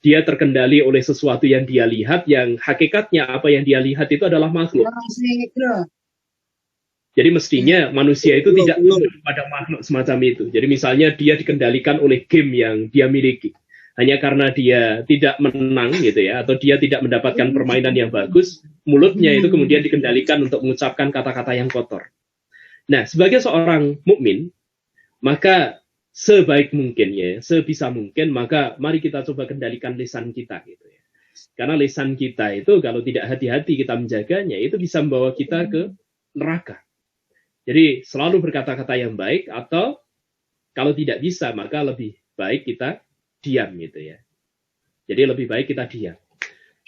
Dia terkendali oleh sesuatu yang dia lihat, yang hakikatnya apa yang dia lihat itu adalah makhluk. Jadi mestinya manusia itu tidak pada makhluk semacam itu. Jadi misalnya dia dikendalikan oleh game yang dia miliki. Hanya karena dia tidak menang gitu ya, atau dia tidak mendapatkan permainan yang bagus, mulutnya itu kemudian dikendalikan untuk mengucapkan kata-kata yang kotor. Nah, sebagai seorang mukmin, maka sebaik mungkin ya, sebisa mungkin, maka mari kita coba kendalikan lisan kita gitu ya. Karena lisan kita itu kalau tidak hati-hati kita menjaganya, itu bisa membawa kita ke neraka. Jadi selalu berkata-kata yang baik, atau kalau tidak bisa maka lebih baik kita diam gitu ya. Jadi lebih baik kita diam.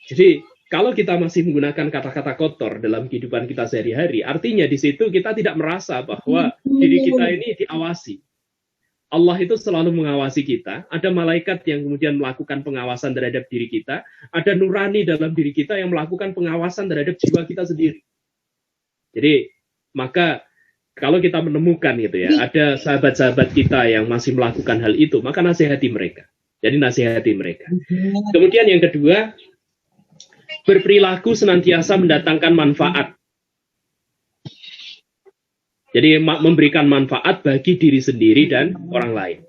Jadi kalau kita masih menggunakan kata-kata kotor dalam kehidupan kita sehari-hari, artinya di situ kita tidak merasa bahwa diri kita ini diawasi. Allah itu selalu mengawasi kita. Ada malaikat yang kemudian melakukan pengawasan terhadap diri kita. Ada nurani dalam diri kita yang melakukan pengawasan terhadap jiwa kita sendiri. Jadi, maka kalau kita menemukan gitu ya, ada sahabat-sahabat kita yang masih melakukan hal itu, maka nasihati mereka. Jadi nasihati mereka. Kemudian yang kedua, berperilaku senantiasa mendatangkan manfaat. Jadi memberikan manfaat bagi diri sendiri dan orang lain.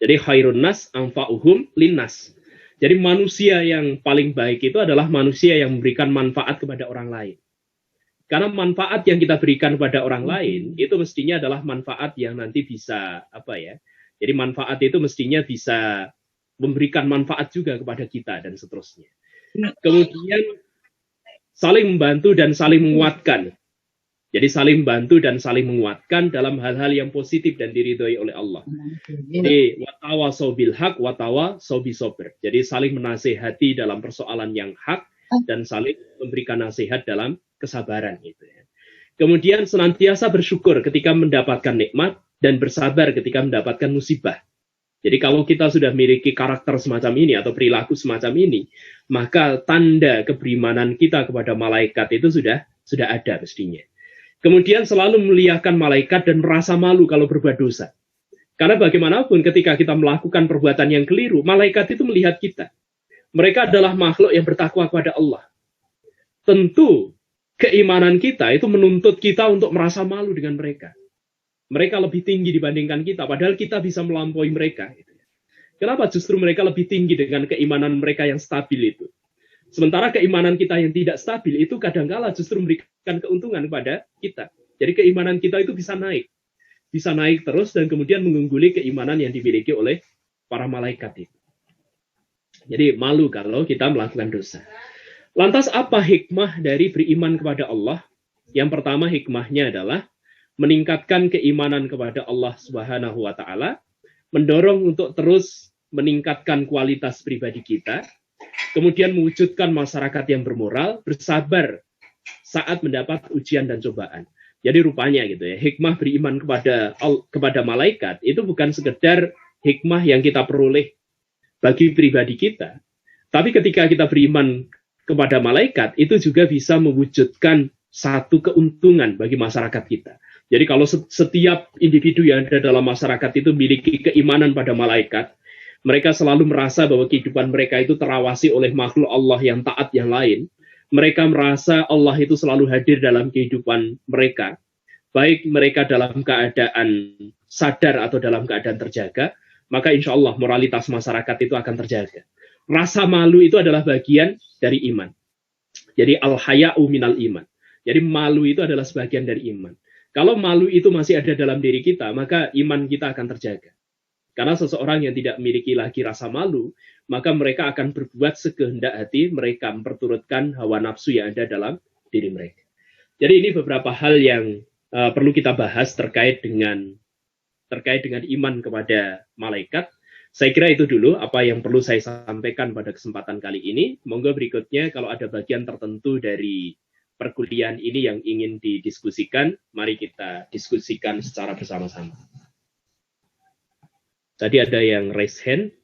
Jadi khairun nas anfa'uhum linnas. Jadi manusia yang paling baik itu adalah manusia yang memberikan manfaat kepada orang lain. Karena manfaat yang kita berikan kepada orang lain itu mestinya adalah manfaat yang nanti bisa apa ya? Jadi manfaat itu mestinya bisa memberikan manfaat juga kepada kita dan seterusnya. Kemudian saling membantu dan saling menguatkan. Jadi saling bantu dan saling menguatkan dalam hal-hal yang positif dan diridhoi oleh Allah. Jadi watawasau bil haq watawasau bisobr. Jadi saling menasehati dalam persoalan yang hak dan saling memberikan nasihat dalam kesabaran gitu ya. Kemudian senantiasa bersyukur ketika mendapatkan nikmat dan bersabar ketika mendapatkan musibah. Jadi kalau kita sudah memiliki karakter semacam ini atau perilaku semacam ini, maka tanda keberimanan kita kepada malaikat itu sudah ada mestinya. Kemudian selalu memuliakan malaikat dan merasa malu kalau berbuat dosa. Karena bagaimanapun ketika kita melakukan perbuatan yang keliru, malaikat itu melihat kita. Mereka adalah makhluk yang bertakwa kepada Allah. Tentu keimanan kita itu menuntut kita untuk merasa malu dengan mereka. Mereka lebih tinggi dibandingkan kita, padahal kita bisa melampaui mereka. Kenapa justru mereka lebih tinggi dengan keimanan mereka yang stabil itu? Sementara keimanan kita yang tidak stabil itu kadangkala justru memberikan keuntungan kepada kita. Jadi keimanan kita itu bisa naik. Bisa naik terus dan kemudian mengungguli keimanan yang dimiliki oleh para malaikat itu. Jadi malu kalau kita melakukan dosa. Lantas apa hikmah dari beriman kepada Allah? Yang pertama hikmahnya adalah meningkatkan keimanan kepada Allah Subhanahu wa taala, mendorong untuk terus meningkatkan kualitas pribadi kita, kemudian mewujudkan masyarakat yang bermoral, bersabar saat mendapat ujian dan cobaan. Jadi rupanya gitu ya, hikmah beriman kepada malaikat itu bukan sekedar hikmah yang kita peroleh bagi pribadi kita, tapi ketika kita beriman kepada malaikat itu juga bisa mewujudkan satu keuntungan bagi masyarakat kita. Jadi kalau setiap individu yang ada dalam masyarakat itu memiliki keimanan pada malaikat, mereka selalu merasa bahwa kehidupan mereka itu terawasi oleh makhluk Allah yang taat yang lain. Mereka merasa Allah itu selalu hadir dalam kehidupan mereka. Baik mereka dalam keadaan sadar atau dalam keadaan terjaga, maka insya Allah moralitas masyarakat itu akan terjaga. Rasa malu itu adalah bagian dari iman. Jadi al-haya'u minal iman. Jadi malu itu adalah sebagian dari iman. Kalau malu itu masih ada dalam diri kita, maka iman kita akan terjaga. Karena seseorang yang tidak memiliki lagi rasa malu, maka mereka akan berbuat sekehendak hati mereka, memperturutkan hawa nafsu yang ada dalam diri mereka. Jadi ini beberapa hal yang perlu kita bahas terkait dengan iman kepada malaikat. Saya kira itu dulu apa yang perlu saya sampaikan pada kesempatan kali ini. Monggo berikutnya kalau ada bagian tertentu dari perkuliahan ini yang ingin didiskusikan, mari kita diskusikan secara bersama-sama. Tadi ada yang raise hand,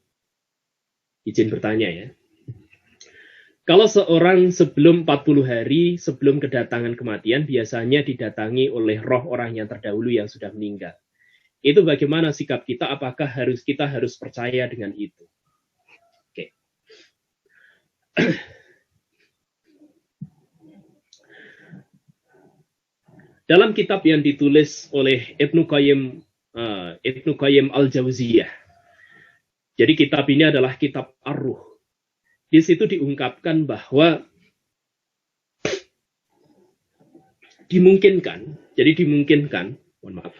izin bertanya ya. Kalau seorang sebelum 40 hari, sebelum kedatangan kematian, biasanya didatangi oleh roh orang yang terdahulu yang sudah meninggal. Itu bagaimana sikap kita? Apakah kita harus percaya dengan itu? Oke. Dalam kitab yang ditulis oleh Ibnu Qayyim Al-Jauziyah. Jadi kitab ini adalah kitab Ar-Ruh. Di situ diungkapkan bahwa dimungkinkan, mohon maaf.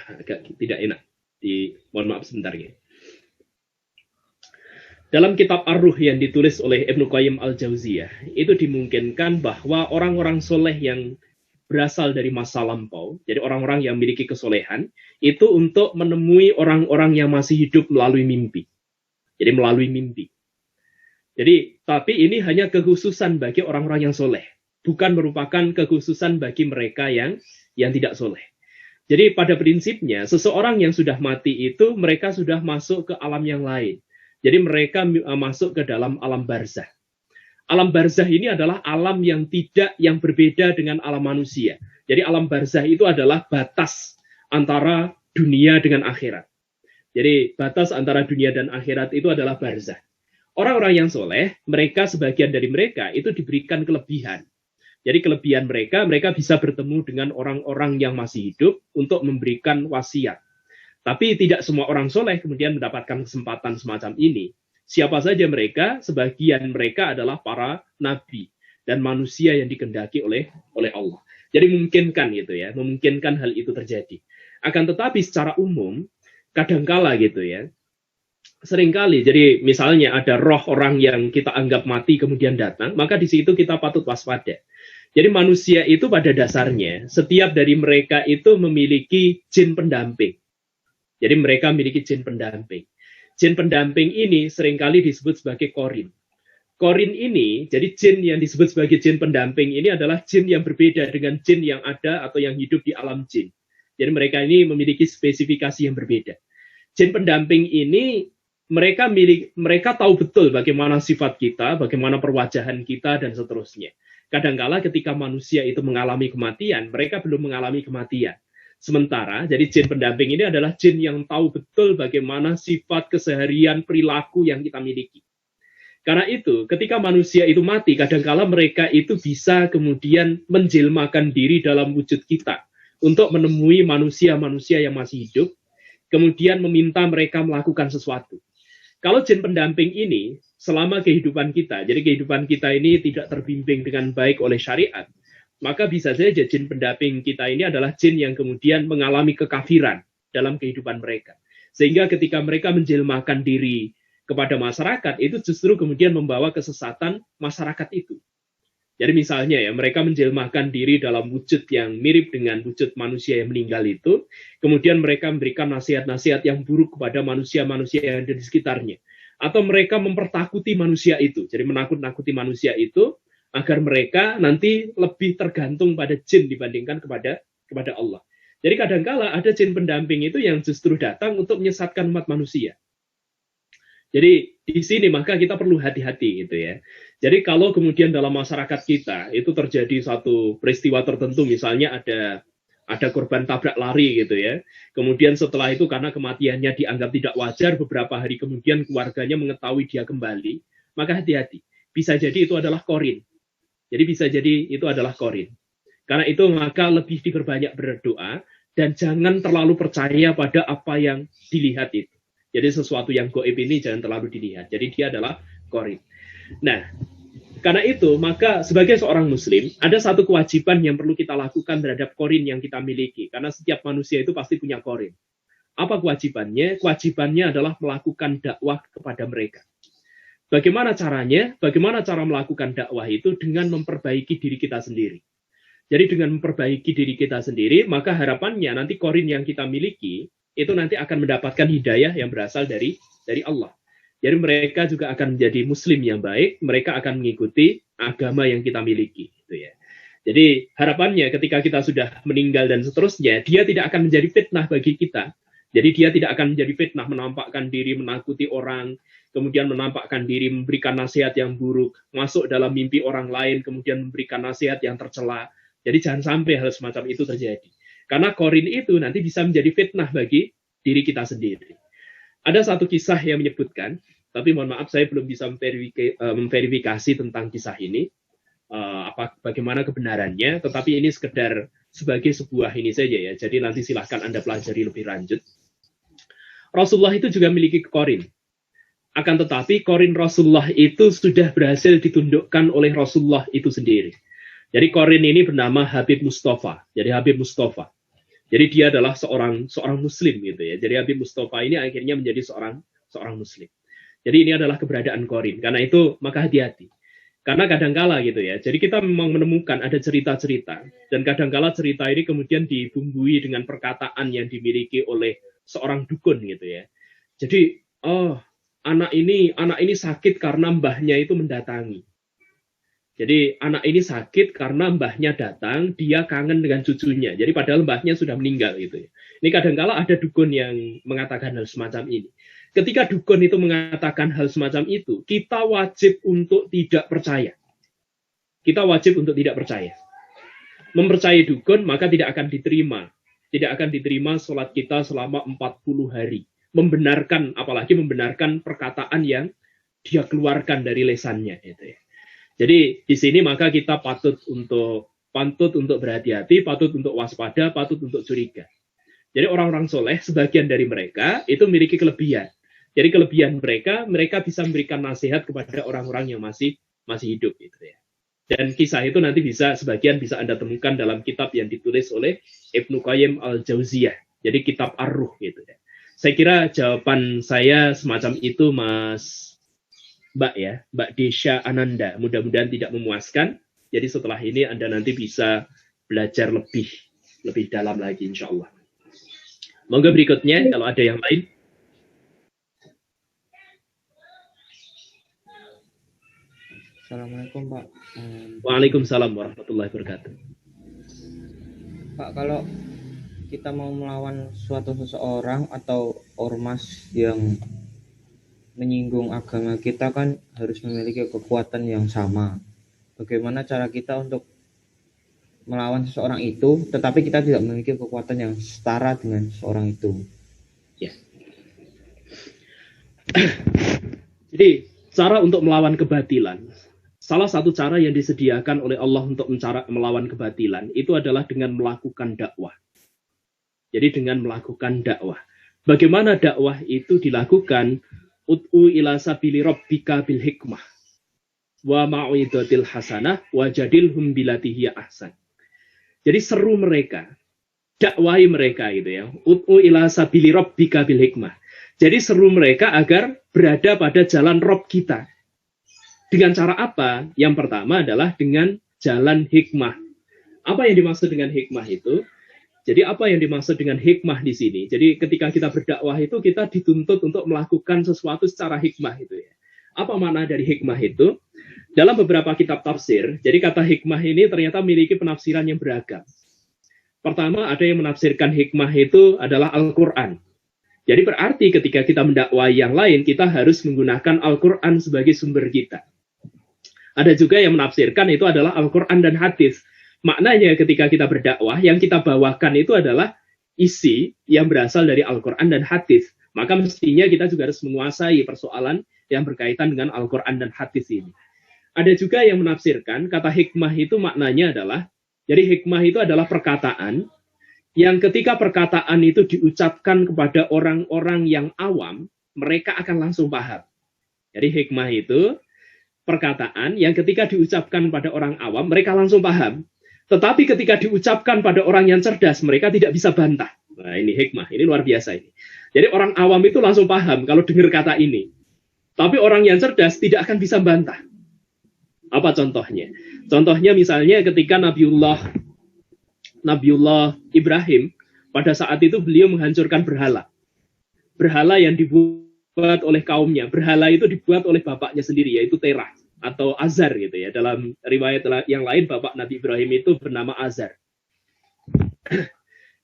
agak tidak enak. Mohon maaf sebentar ya. Dalam kitab Ar-Ruh yang ditulis oleh Ibnu Qayyim Al-Jauziyah, itu dimungkinkan bahwa orang-orang soleh yang berasal dari masa lampau, jadi orang-orang yang memiliki kesolehan, itu untuk menemui orang-orang yang masih hidup melalui mimpi. Jadi melalui mimpi. Jadi, tapi ini hanya kekhususan bagi orang-orang yang soleh, bukan merupakan kekhususan bagi mereka yang tidak soleh. Jadi pada prinsipnya, seseorang yang sudah mati itu, mereka sudah masuk ke alam yang lain. Jadi mereka masuk ke dalam alam barzah. Alam barzah ini adalah alam yang berbeda dengan alam manusia. Jadi alam barzah itu adalah batas antara dunia dengan akhirat. Jadi batas antara dunia dan akhirat itu adalah barzah. Orang-orang yang soleh, sebagian dari mereka itu diberikan kelebihan. Jadi kelebihan mereka bisa bertemu dengan orang-orang yang masih hidup untuk memberikan wasiat. Tapi tidak semua orang soleh kemudian mendapatkan kesempatan semacam ini. Siapa saja mereka, sebagian mereka adalah para nabi dan manusia yang dikehendaki oleh Allah. Jadi memungkinkan gitu ya, memungkinkan hal itu terjadi. Akan tetapi secara umum, kadangkala gitu ya, seringkali, jadi misalnya ada roh orang yang kita anggap mati kemudian datang, maka di situ kita patut waspada. Jadi manusia itu pada dasarnya, setiap dari mereka itu memiliki jin pendamping. Jadi mereka memiliki jin pendamping. Jin pendamping ini seringkali disebut sebagai korin. Korin ini, jadi jin yang disebut sebagai jin pendamping ini adalah jin yang berbeda dengan jin yang ada atau yang hidup di alam jin. Jadi mereka ini memiliki spesifikasi yang berbeda. Jin pendamping ini, mereka tahu betul bagaimana sifat kita, bagaimana perwajahan kita, dan seterusnya. Kadangkala ketika manusia itu mengalami kematian, mereka belum mengalami kematian. Sementara, jadi jin pendamping ini adalah jin yang tahu betul bagaimana sifat keseharian perilaku yang kita miliki. Karena itu, ketika manusia itu mati, kadangkala mereka itu bisa kemudian menjelmakan diri dalam wujud kita untuk menemui manusia-manusia yang masih hidup, kemudian meminta mereka melakukan sesuatu. Kalau jin pendamping ini, selama kehidupan kita, jadi kehidupan kita ini tidak terbimbing dengan baik oleh syariat, maka bisa saja jin pendamping kita ini adalah jin yang kemudian mengalami kekafiran dalam kehidupan mereka. Sehingga ketika mereka menjelmakan diri kepada masyarakat, itu justru kemudian membawa kesesatan masyarakat itu. Jadi misalnya ya, mereka menjelmakan diri dalam wujud yang mirip dengan wujud manusia yang meninggal itu, kemudian mereka memberikan nasihat-nasihat yang buruk kepada manusia-manusia yang ada di sekitarnya. Atau mereka mempertakuti manusia itu, jadi menakut-nakuti manusia itu, agar mereka nanti lebih tergantung pada jin dibandingkan kepada Allah. Jadi kadangkala ada jin pendamping itu yang justru datang untuk menyesatkan umat manusia. Jadi di sini maka kita perlu hati-hati gitu ya. Jadi kalau kemudian dalam masyarakat kita itu terjadi satu peristiwa tertentu, misalnya ada korban tabrak lari gitu ya. Kemudian setelah itu karena kematiannya dianggap tidak wajar, beberapa hari kemudian keluarganya mengetahui dia kembali, maka hati-hati. Bisa jadi itu adalah korin. Jadi bisa jadi itu adalah korin. Karena itu maka lebih diperbanyak berdoa dan jangan terlalu percaya pada apa yang dilihat itu. Jadi sesuatu yang gaib ini jangan terlalu dilihat. Jadi dia adalah korin. Nah, karena itu maka sebagai seorang muslim ada satu kewajiban yang perlu kita lakukan terhadap korin yang kita miliki. Karena setiap manusia itu pasti punya korin. Apa kewajibannya? Kewajibannya adalah melakukan dakwah kepada mereka. Bagaimana caranya? Bagaimana cara melakukan dakwah itu? Dengan memperbaiki diri kita sendiri. Jadi dengan memperbaiki diri kita sendiri, maka harapannya nanti korin yang kita miliki, itu nanti akan mendapatkan hidayah yang berasal dari Allah. Jadi mereka juga akan menjadi muslim yang baik, mereka akan mengikuti agama yang kita miliki. Gitu ya. Jadi harapannya ketika kita sudah meninggal dan seterusnya, dia tidak akan menjadi fitnah bagi kita. Jadi dia tidak akan menjadi fitnah, menampakkan diri, menakuti orang, kemudian menampakkan diri, memberikan nasihat yang buruk, masuk dalam mimpi orang lain, kemudian memberikan nasihat yang tercela. Jadi jangan sampai hal semacam itu terjadi. Karena korin itu nanti bisa menjadi fitnah bagi diri kita sendiri. Ada satu kisah yang menyebutkan, tapi mohon maaf saya belum bisa memverifikasi tentang kisah ini, bagaimana kebenarannya, tetapi ini sekedar sebagai sebuah ini saja ya. Jadi nanti silahkan Anda pelajari lebih lanjut. Rasulullah itu juga memiliki korin. Akan tetapi korin Rasulullah itu sudah berhasil ditundukkan oleh Rasulullah itu sendiri. Jadi korin ini bernama Habib Mustafa. Jadi Habib Mustafa. Jadi dia adalah seorang muslim gitu ya. Jadi Habib Mustafa ini akhirnya menjadi seorang muslim. Jadi ini adalah keberadaan Qorin. Karena itu maka hati-hati. Karena kadangkala gitu ya. Jadi kita memang menemukan ada cerita-cerita, dan kadangkala cerita ini kemudian dibumbui dengan perkataan yang dimiliki oleh seorang dukun gitu ya. Jadi, oh, anak ini sakit karena mbahnya itu mendatangi. Jadi anak ini sakit karena mbahnya datang, dia kangen dengan cucunya. Jadi padahal mbahnya sudah meninggal gitu ya. Ini kadangkala ada dukun yang mengatakan hal semacam ini. Ketika dukun itu mengatakan hal semacam itu, kita wajib untuk tidak percaya. Kita wajib untuk tidak percaya. Mempercayai dukun, maka tidak akan diterima. Tidak akan diterima sholat kita selama 40 hari. Membenarkan, apalagi membenarkan perkataan yang dia keluarkan dari lesannya. Gitu ya. Jadi di sini maka kita patut untuk berhati-hati, patut untuk waspada, patut untuk curiga. Jadi orang-orang soleh, sebagian dari mereka itu memiliki kelebihan. Jadi kelebihan mereka bisa memberikan nasihat kepada orang-orang yang masih hidup gitu ya. Dan kisah itu nanti sebagian bisa Anda temukan dalam kitab yang ditulis oleh Ibnu Qayyim al-Jauziyah. Jadi kitab Ar-Ruh gitu ya. Saya kira jawaban saya semacam itu Mbak Desya Ananda. Mudah-mudahan tidak memuaskan. Jadi setelah ini Anda nanti bisa belajar lebih dalam lagi insya Allah. Monggo berikutnya kalau ada yang lain. Assalamualaikum Pak. Waalaikumsalam warahmatullahi wabarakatuh. Pak, kalau kita mau melawan suatu seseorang atau ormas yang menyinggung agama kita kan harus memiliki kekuatan yang sama. Bagaimana cara kita untuk melawan seseorang itu, tetapi kita tidak memiliki kekuatan yang setara dengan seseorang itu? Ya. Jadi cara untuk melawan kebatilan, salah satu cara yang disediakan oleh Allah untuk melawan kebatilan itu adalah dengan melakukan dakwah. Jadi dengan melakukan dakwah. Bagaimana dakwah itu dilakukan? Ud'u ila sabili rabbika bil hikmah wa mau'izatil hasanah wajadilhum billati hiya ahsan. Jadi seru mereka, dakwahi mereka gitu ya. Ud'u ila sabili rabbika bil hikmah. Jadi seru mereka agar berada pada jalan Rabb kita. Dengan cara apa? Yang pertama adalah dengan jalan hikmah. Apa yang dimaksud dengan hikmah itu? Jadi apa yang dimaksud dengan hikmah di sini? Jadi ketika kita berdakwah itu kita dituntut untuk melakukan sesuatu secara hikmah itu ya. Apa makna dari hikmah itu? Dalam beberapa kitab tafsir, jadi kata hikmah ini ternyata memiliki penafsiran yang beragam. Pertama, ada yang menafsirkan hikmah itu adalah Al-Quran. Jadi berarti ketika kita mendakwai yang lain, kita harus menggunakan Al-Quran sebagai sumber kita. Ada juga yang menafsirkan itu adalah Al-Quran dan hadis. Maknanya ketika kita berdakwah, yang kita bawakan itu adalah isi yang berasal dari Al-Quran dan hadis. Maka mestinya kita juga harus menguasai persoalan yang berkaitan dengan Al-Quran dan hadis ini. Ada juga yang menafsirkan kata hikmah itu maknanya adalah, jadi hikmah itu adalah perkataan yang ketika perkataan itu diucapkan kepada orang-orang yang awam, mereka akan langsung paham. Jadi hikmah itu perkataan yang ketika diucapkan pada orang awam, mereka langsung paham. Tetapi ketika diucapkan pada orang yang cerdas, mereka tidak bisa bantah. Nah ini hikmah, ini luar biasa ini. Jadi orang awam itu langsung paham kalau dengar kata ini. Tapi orang yang cerdas tidak akan bisa bantah. Apa contohnya? Contohnya misalnya ketika Nabiullah Ibrahim, pada saat itu beliau menghancurkan berhala. Berhala yang dibuat oleh kaumnya. Berhala itu dibuat oleh bapaknya sendiri, yaitu Terah atau Azar gitu ya. Dalam riwayat yang lain, bapak Nabi Ibrahim itu bernama Azar.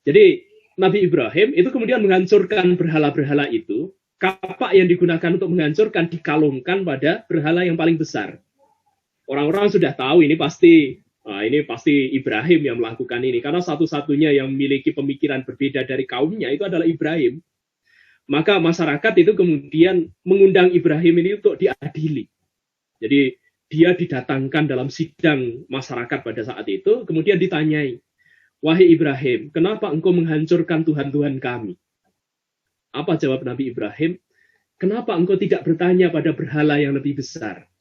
Jadi Nabi Ibrahim itu kemudian menghancurkan berhala-berhala itu. Kapak yang digunakan untuk menghancurkan dikalungkan pada berhala yang paling besar. Orang-orang sudah tahu ini pasti Ibrahim yang melakukan ini. Karena satu-satunya yang memiliki pemikiran berbeda dari kaumnya itu adalah Ibrahim. Maka masyarakat itu kemudian mengundang Ibrahim ini untuk diadili. Jadi dia didatangkan dalam sidang masyarakat pada saat itu. Kemudian ditanyai, wahai Ibrahim, kenapa engkau menghancurkan Tuhan-Tuhan kami? Apa jawab Nabi Ibrahim? Kenapa engkau tidak bertanya pada berhala yang lebih besar?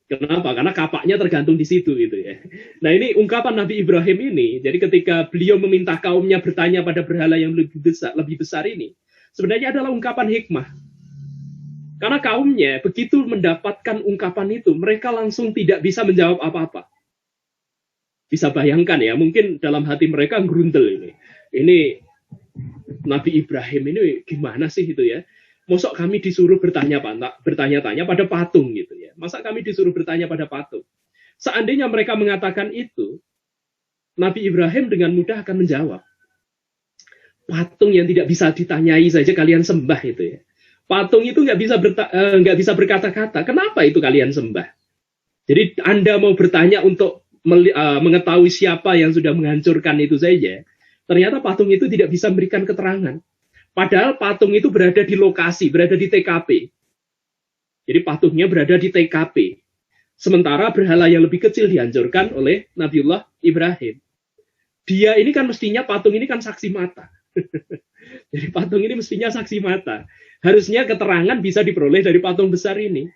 Kenapa? Karena kapaknya tergantung di situ gitu ya. Nah ini ungkapan Nabi Ibrahim ini, jadi ketika beliau meminta kaumnya bertanya pada berhala yang lebih besar ini, sebenarnya adalah ungkapan hikmah. Karena kaumnya begitu mendapatkan ungkapan itu, mereka langsung tidak bisa menjawab apa-apa. Bisa bayangkan ya, mungkin dalam hati mereka gerundel ini. Ini Nabi Ibrahim ini gimana sih itu ya? Mosok kami disuruh bertanya-tanya pada patung gitu ya. Masa kami disuruh bertanya pada patung? Seandainya mereka mengatakan itu, Nabi Ibrahim dengan mudah akan menjawab. Patung yang tidak bisa ditanyai saja kalian sembah itu ya. Patung itu nggak bisa berkata-kata. Kenapa itu kalian sembah? Jadi Anda mau bertanya untuk mengetahui siapa yang sudah menghancurkan itu saja. Ternyata patung itu tidak bisa memberikan keterangan. Padahal patung itu berada di lokasi, berada di TKP. Jadi patungnya berada di TKP. Sementara berhala yang lebih kecil dihancurkan oleh Nabiullah Ibrahim. Dia ini kan mestinya, patung ini kan saksi mata. Jadi patung ini mestinya saksi mata. Harusnya keterangan bisa diperoleh dari patung besar ini.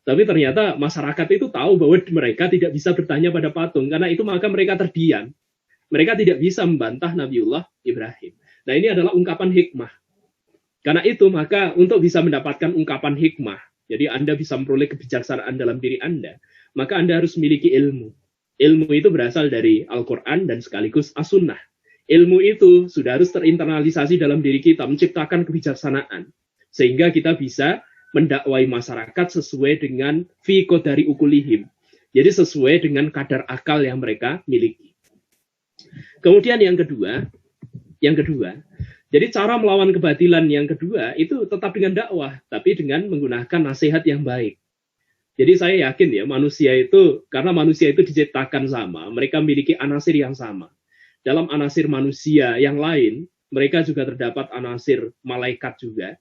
Tapi ternyata masyarakat itu tahu bahwa mereka tidak bisa bertanya pada patung. Karena itu maka mereka terdiam. Mereka tidak bisa membantah Nabiullah Ibrahim. Nah ini adalah ungkapan hikmah. Karena itu maka untuk bisa mendapatkan ungkapan hikmah, jadi Anda bisa memperoleh kebijaksanaan dalam diri Anda, maka Anda harus memiliki ilmu. Ilmu itu berasal dari Al-Quran dan sekaligus As-Sunnah. Ilmu itu sudah harus terinternalisasi dalam diri kita, menciptakan kebijaksanaan. Sehingga kita bisa mendakwai masyarakat sesuai dengan fi qadari ukulihim. Jadi sesuai dengan kadar akal yang mereka miliki. Kemudian yang kedua, jadi cara melawan kebatilan yang kedua itu tetap dengan dakwah, tapi dengan menggunakan nasihat yang baik. Jadi saya yakin ya, manusia itu, karena manusia itu diciptakan sama, mereka memiliki anasir yang sama. Dalam anasir manusia yang lain, mereka juga terdapat anasir malaikat juga.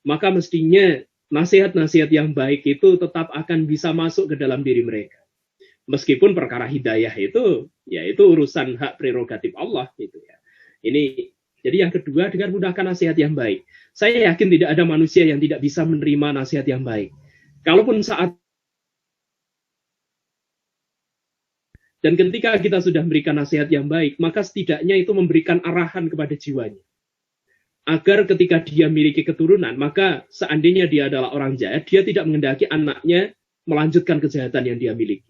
Maka mestinya nasihat-nasihat yang baik itu tetap akan bisa masuk ke dalam diri mereka. Meskipun perkara hidayah itu, ya itu urusan hak prerogatif Allah gitu ya. Ini jadi yang kedua, dengan menggunakan nasihat yang baik. Saya yakin tidak ada manusia yang tidak bisa menerima nasihat yang baik. Kalaupun saat dan ketika kita sudah memberikan nasihat yang baik, maka setidaknya itu memberikan arahan kepada jiwanya. Agar ketika dia memiliki keturunan, maka seandainya dia adalah orang jahat, dia tidak mengendaki anaknya melanjutkan kejahatan yang dia miliki.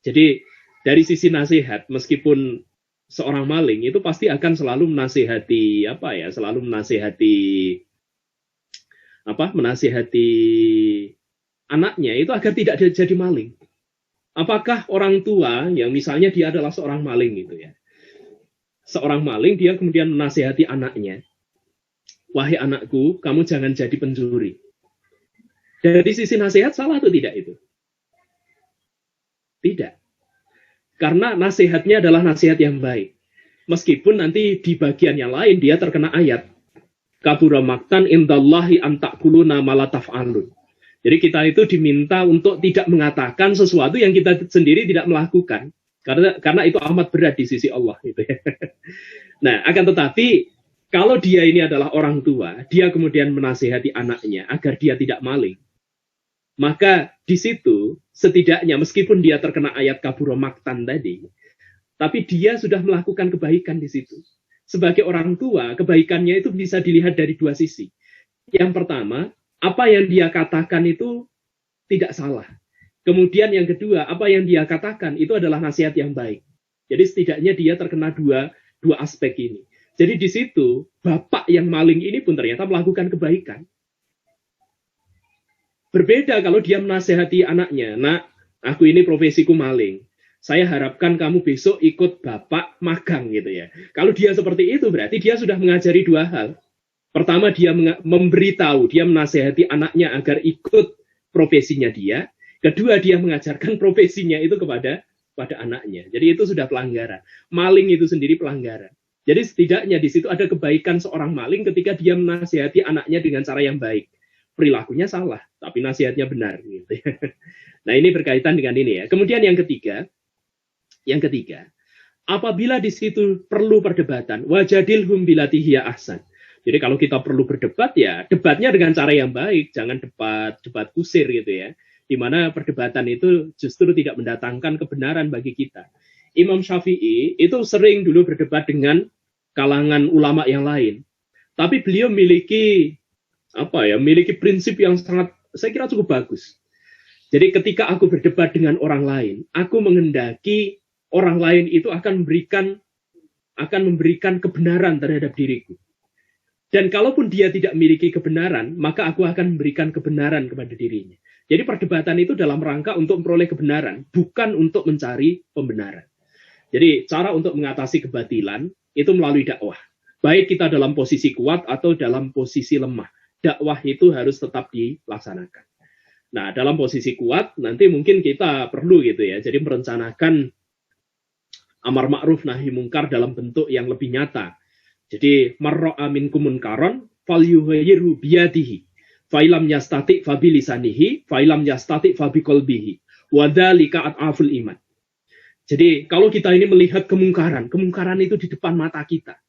Jadi dari sisi nasihat, meskipun seorang maling itu pasti akan selalu menasihati menasihati anaknya itu agar tidak jadi maling. Apakah orang tua yang misalnya dia adalah seorang maling gitu ya, seorang maling dia kemudian menasihati anaknya, wahai anakku, kamu jangan jadi pencuri. Dari sisi nasihat salah atau tidak itu? Tidak. Karena nasihatnya adalah nasihat yang baik. Meskipun nanti di bagian yang lain dia terkena ayat. Kabura maktan indallahi an taquluna ma la taf'alun. Jadi kita itu diminta untuk tidak mengatakan sesuatu yang kita sendiri tidak melakukan. Karena itu amat berat di sisi Allah. Gitu ya. Nah, akan tetapi kalau dia ini adalah orang tua, dia kemudian menasihati anaknya agar dia tidak maling. Maka di situ setidaknya meskipun dia terkena ayat kabura maktan tadi, tapi dia sudah melakukan kebaikan di situ. Sebagai orang tua, kebaikannya itu bisa dilihat dari dua sisi. Yang pertama, apa yang dia katakan itu tidak salah. Kemudian yang kedua, apa yang dia katakan itu adalah nasihat yang baik. Jadi setidaknya dia terkena dua aspek ini. Jadi di situ, bapak yang maling ini pun ternyata melakukan kebaikan. Berbeda kalau dia menasehati anaknya, nak, aku ini profesiku maling. Saya harapkan kamu besok ikut bapak magang gitu ya. Kalau dia seperti itu berarti dia sudah mengajari dua hal. Pertama dia memberitahu, dia menasehati anaknya agar ikut profesinya dia. Kedua dia mengajarkan profesinya itu kepada anaknya. Jadi itu sudah pelanggaran. Maling itu sendiri pelanggaran. Jadi setidaknya di situ ada kebaikan seorang maling ketika dia menasehati anaknya dengan cara yang baik. Perilakunya salah, tapi nasihatnya benar. Gitu. Nah ini berkaitan dengan ini ya. Kemudian yang ketiga, apabila di situ perlu perdebatan, wajadilhum billati hiya ahsan. Jadi kalau kita perlu berdebat ya, debatnya dengan cara yang baik, jangan debat kusir gitu ya. di mana perdebatan itu justru tidak mendatangkan kebenaran bagi kita. Imam Syafi'i itu sering dulu berdebat dengan kalangan ulama yang lain, tapi beliau memiliki memiliki prinsip yang sangat, saya kira cukup bagus. Jadi ketika aku berdebat dengan orang lain, aku menghendaki orang lain itu akan memberikan kebenaran terhadap diriku. Dan kalaupun dia tidak memiliki kebenaran, maka aku akan memberikan kebenaran kepada dirinya. Jadi perdebatan itu dalam rangka untuk memperoleh kebenaran, bukan untuk mencari pembenaran. Jadi cara untuk mengatasi kebatilan itu melalui dakwah. Baik kita dalam posisi kuat atau dalam posisi lemah. Dakwah itu harus tetap dilaksanakan. Nah, dalam posisi kuat, nanti mungkin kita perlu gitu ya, jadi merencanakan amar ma'ruf nahi mungkar dalam bentuk yang lebih nyata. Jadi marra'a minkum munkaron falyughayyirhu biyadihi. Fa'ilam yastati' fa bilisanihi, fa'ilam yastati' fa biqalbihi. Wa dzalika at'aful iman. Jadi kalau kita ini melihat kemungkaran itu di depan mata kita.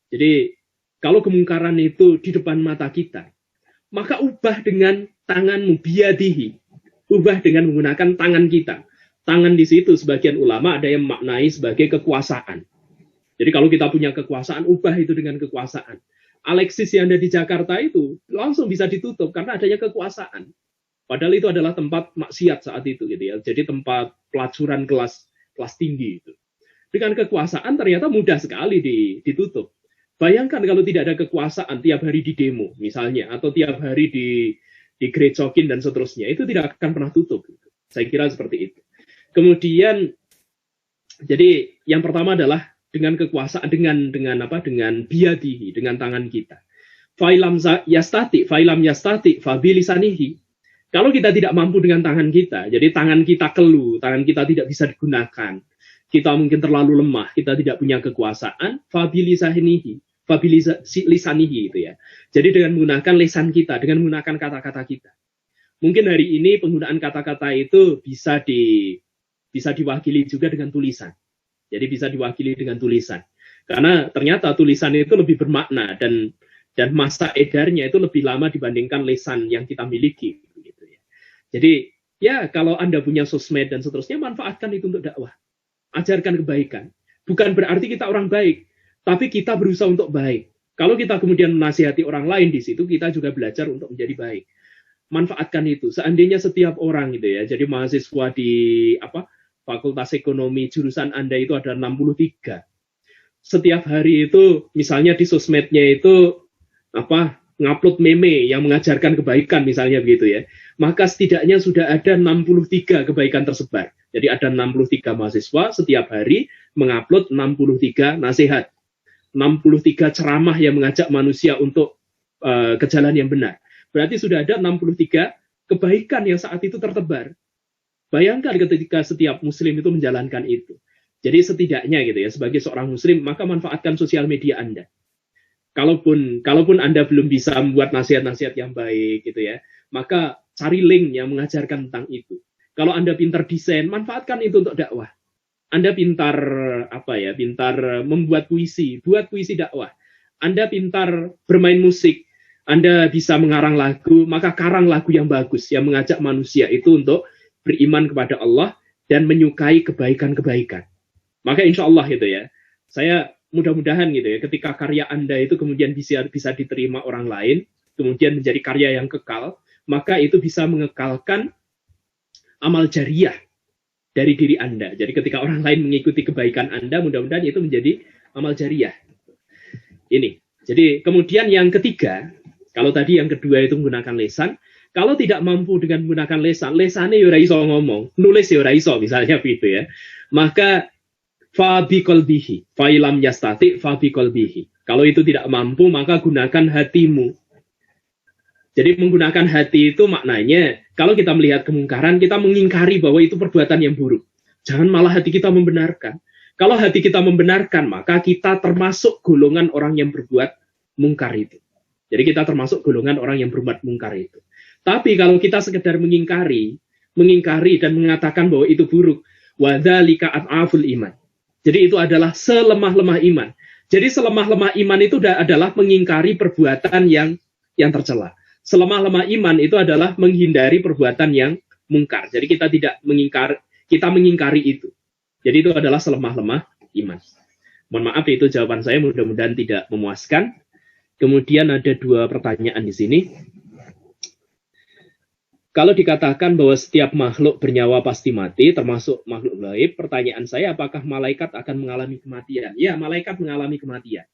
Jadi kalau kemungkaran itu di depan mata kita, maka ubah dengan tanganmu biyadihi. Ubah dengan menggunakan tangan kita. Tangan di situ sebagian ulama ada yang maknai sebagai kekuasaan. Jadi kalau kita punya kekuasaan, ubah itu dengan kekuasaan. Alexis yang ada di Jakarta itu langsung bisa ditutup karena adanya kekuasaan. Padahal itu adalah tempat maksiat saat itu gitu ya. Jadi tempat pelacuran kelas tinggi itu. Dengan kekuasaan ternyata mudah sekali ditutup. Bayangkan kalau tidak ada kekuasaan tiap hari di demo misalnya, atau tiap hari digerecokin dan seterusnya, itu tidak akan pernah tutup. Saya kira seperti itu. Kemudian, jadi yang pertama adalah dengan kekuasaan, dengan biyadihi, dengan tangan kita. Fa'ilam yastati, fabilisanihi. Kalau kita tidak mampu dengan tangan kita, jadi tangan kita keluh, tangan kita tidak bisa digunakan, kita mungkin terlalu lemah, kita tidak punya kekuasaan, fabilisanihi itu ya. Jadi dengan menggunakan lisan kita, dengan menggunakan kata-kata kita. Mungkin hari ini penggunaan kata-kata itu bisa diwakili juga dengan tulisan. Jadi bisa diwakili dengan tulisan. Karena ternyata tulisan itu lebih bermakna dan masa edarnya itu lebih lama dibandingkan lisan yang kita miliki. Gitu ya. Jadi ya kalau Anda punya sosmed dan seterusnya, manfaatkan itu untuk dakwah. Ajarkan kebaikan. Bukan berarti kita orang baik, tapi kita berusaha untuk baik. Kalau kita kemudian menasihati orang lain di situ, kita juga belajar untuk menjadi baik. Manfaatkan itu. Seandainya setiap orang gitu ya, jadi mahasiswa di Fakultas Ekonomi jurusan Anda itu ada 63. Setiap hari itu misalnya di sosmednya itu ngupload meme yang mengajarkan kebaikan misalnya begitu ya. Maka setidaknya sudah ada 63 kebaikan tersebar. Jadi ada 63 mahasiswa setiap hari mengupload 63 nasihat. 63 ceramah yang mengajak manusia untuk ke jalan yang benar. Berarti sudah ada 63 kebaikan yang saat itu tertebar. Bayangkan ketika setiap muslim itu menjalankan itu. Jadi setidaknya gitu ya, sebagai seorang muslim, maka manfaatkan sosial media Anda. Kalaupun Anda belum bisa membuat nasihat-nasihat yang baik gitu ya, maka cari link yang mengajarkan tentang itu. Kalau Anda pintar desain, manfaatkan itu untuk dakwah. Anda pintar membuat puisi, buat puisi dakwah. Anda pintar bermain musik, Anda bisa mengarang lagu, maka karang lagu yang bagus yang mengajak manusia itu untuk beriman kepada Allah dan menyukai kebaikan-kebaikan. Maka insya Allah gitu ya, saya mudah-mudahan gitu ya, ketika karya Anda itu kemudian bisa diterima orang lain, kemudian menjadi karya yang kekal, maka itu bisa mengekalkan amal jariah dari diri Anda. Jadi ketika orang lain mengikuti kebaikan Anda, mudah-mudahan itu menjadi amal jariah. Ini. Jadi kemudian yang ketiga, kalau tadi yang kedua itu menggunakan lisan, kalau tidak mampu dengan menggunakan lesannya ya ora iso ngomong, nulis ya ora iso misalnya gitu ya. Maka fa biqalbihi, fa ilam yastati fa biqalbihi. Kalau itu tidak mampu, maka gunakan hatimu. Jadi menggunakan hati itu maknanya kalau kita melihat kemungkaran, kita mengingkari bahwa itu perbuatan yang buruk. Jangan malah hati kita membenarkan. Kalau hati kita membenarkan, maka kita termasuk golongan orang yang berbuat mungkar itu. Jadi kita termasuk golongan orang yang berbuat mungkar itu. Tapi kalau kita sekedar mengingkari dan mengatakan bahwa itu buruk, wadzalika at'aful iman. Jadi itu adalah selemah-lemah iman. Jadi selemah-lemah iman itu adalah mengingkari perbuatan yang tercela. selemah-lemah iman itu adalah menghindari perbuatan yang mungkar. Jadi kita tidak mengingkari itu. Jadi itu adalah selemah-lemah iman. Mohon maaf, itu jawaban saya, mudah-mudahan tidak memuaskan. Kemudian ada 2 pertanyaan di sini. Kalau dikatakan bahwa setiap makhluk bernyawa pasti mati, termasuk makhluk gaib, pertanyaan saya, apakah malaikat akan mengalami kematian? Ya, malaikat mengalami kematian.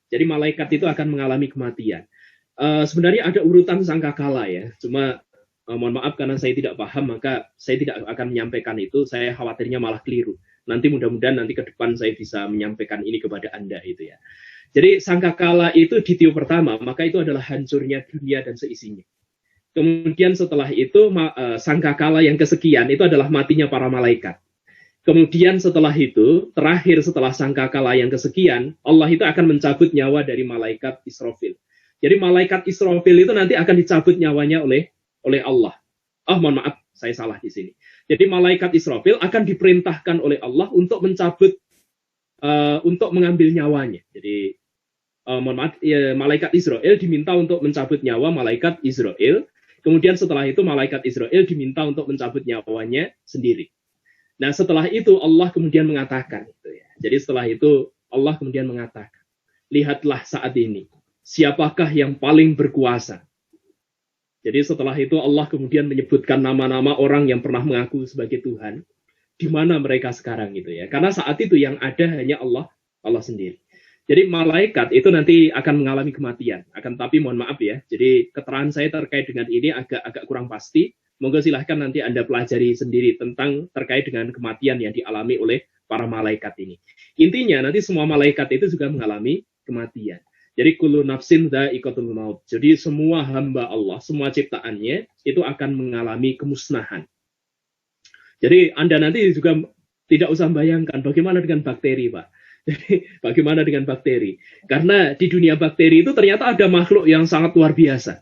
Jadi malaikat itu akan mengalami kematian. Sebenarnya ada urutan sangkakala ya, cuma mohon maaf karena saya tidak paham, maka saya tidak akan menyampaikan itu. Saya khawatirnya malah keliru. Nanti mudah-mudahan nanti ke depan saya bisa menyampaikan ini kepada Anda itu ya. Jadi sangkakala itu di tiup pertama, maka itu adalah hancurnya dunia dan seisinya. Kemudian setelah itu sangkakala yang kesekian itu adalah matinya para malaikat. Kemudian setelah itu, terakhir setelah sangkakala yang kesekian, Allah itu akan mencabut nyawa dari malaikat Israfil. Jadi malaikat Israfil itu nanti akan dicabut nyawanya oleh Allah. Mohon maaf, saya salah di sini. Jadi malaikat Israfil akan diperintahkan oleh Allah untuk mencabut, untuk mengambil nyawanya. Jadi mohon maaf, malaikat Israel diminta untuk mencabut nyawa malaikat Israel. Kemudian setelah itu malaikat Israel diminta untuk mencabut nyawanya sendiri. Nah setelah itu Allah kemudian mengatakan, gitu ya. Jadi setelah itu Allah kemudian mengatakan, lihatlah saat ini, siapakah yang paling berkuasa? Jadi setelah itu Allah kemudian menyebutkan nama-nama orang yang pernah mengaku sebagai Tuhan. Di mana mereka sekarang gitu ya. Karena saat itu yang ada hanya Allah sendiri. Jadi malaikat itu nanti akan mengalami kematian. Akan tapi mohon maaf ya. Jadi keterangan saya terkait dengan ini agak kurang pasti. Monggo silahkan nanti Anda pelajari sendiri tentang terkait dengan kematian yang dialami oleh para malaikat ini. Intinya nanti semua malaikat itu juga mengalami kematian. Jadi kullu nafsin dha'iqatul maut. Jadi semua hamba Allah, semua ciptaannya itu akan mengalami kemusnahan. Jadi Anda nanti juga tidak usah bayangkan bagaimana dengan bakteri, Pak. Jadi bagaimana dengan bakteri? Karena di dunia bakteri itu ternyata ada makhluk yang sangat luar biasa.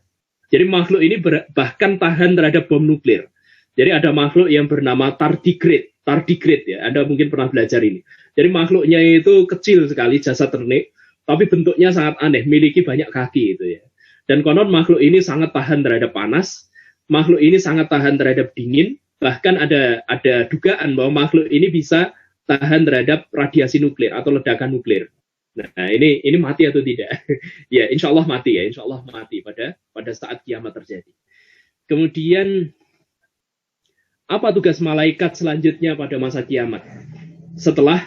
Jadi makhluk ini bahkan tahan terhadap bom nuklir. Jadi ada makhluk yang bernama tardigrade ya. Anda mungkin pernah belajar ini. Jadi makhluknya itu kecil sekali, jasad ternik, tapi bentuknya sangat aneh, memiliki banyak kaki itu ya. Dan konon makhluk ini sangat tahan terhadap panas, makhluk ini sangat tahan terhadap dingin, bahkan ada dugaan bahwa makhluk ini bisa tahan terhadap radiasi nuklir atau ledakan nuklir. Nah, ini mati atau tidak? Ya, insya Allah mati ya, insya Allah mati pada saat kiamat terjadi. Kemudian, apa tugas malaikat selanjutnya pada masa kiamat? Setelah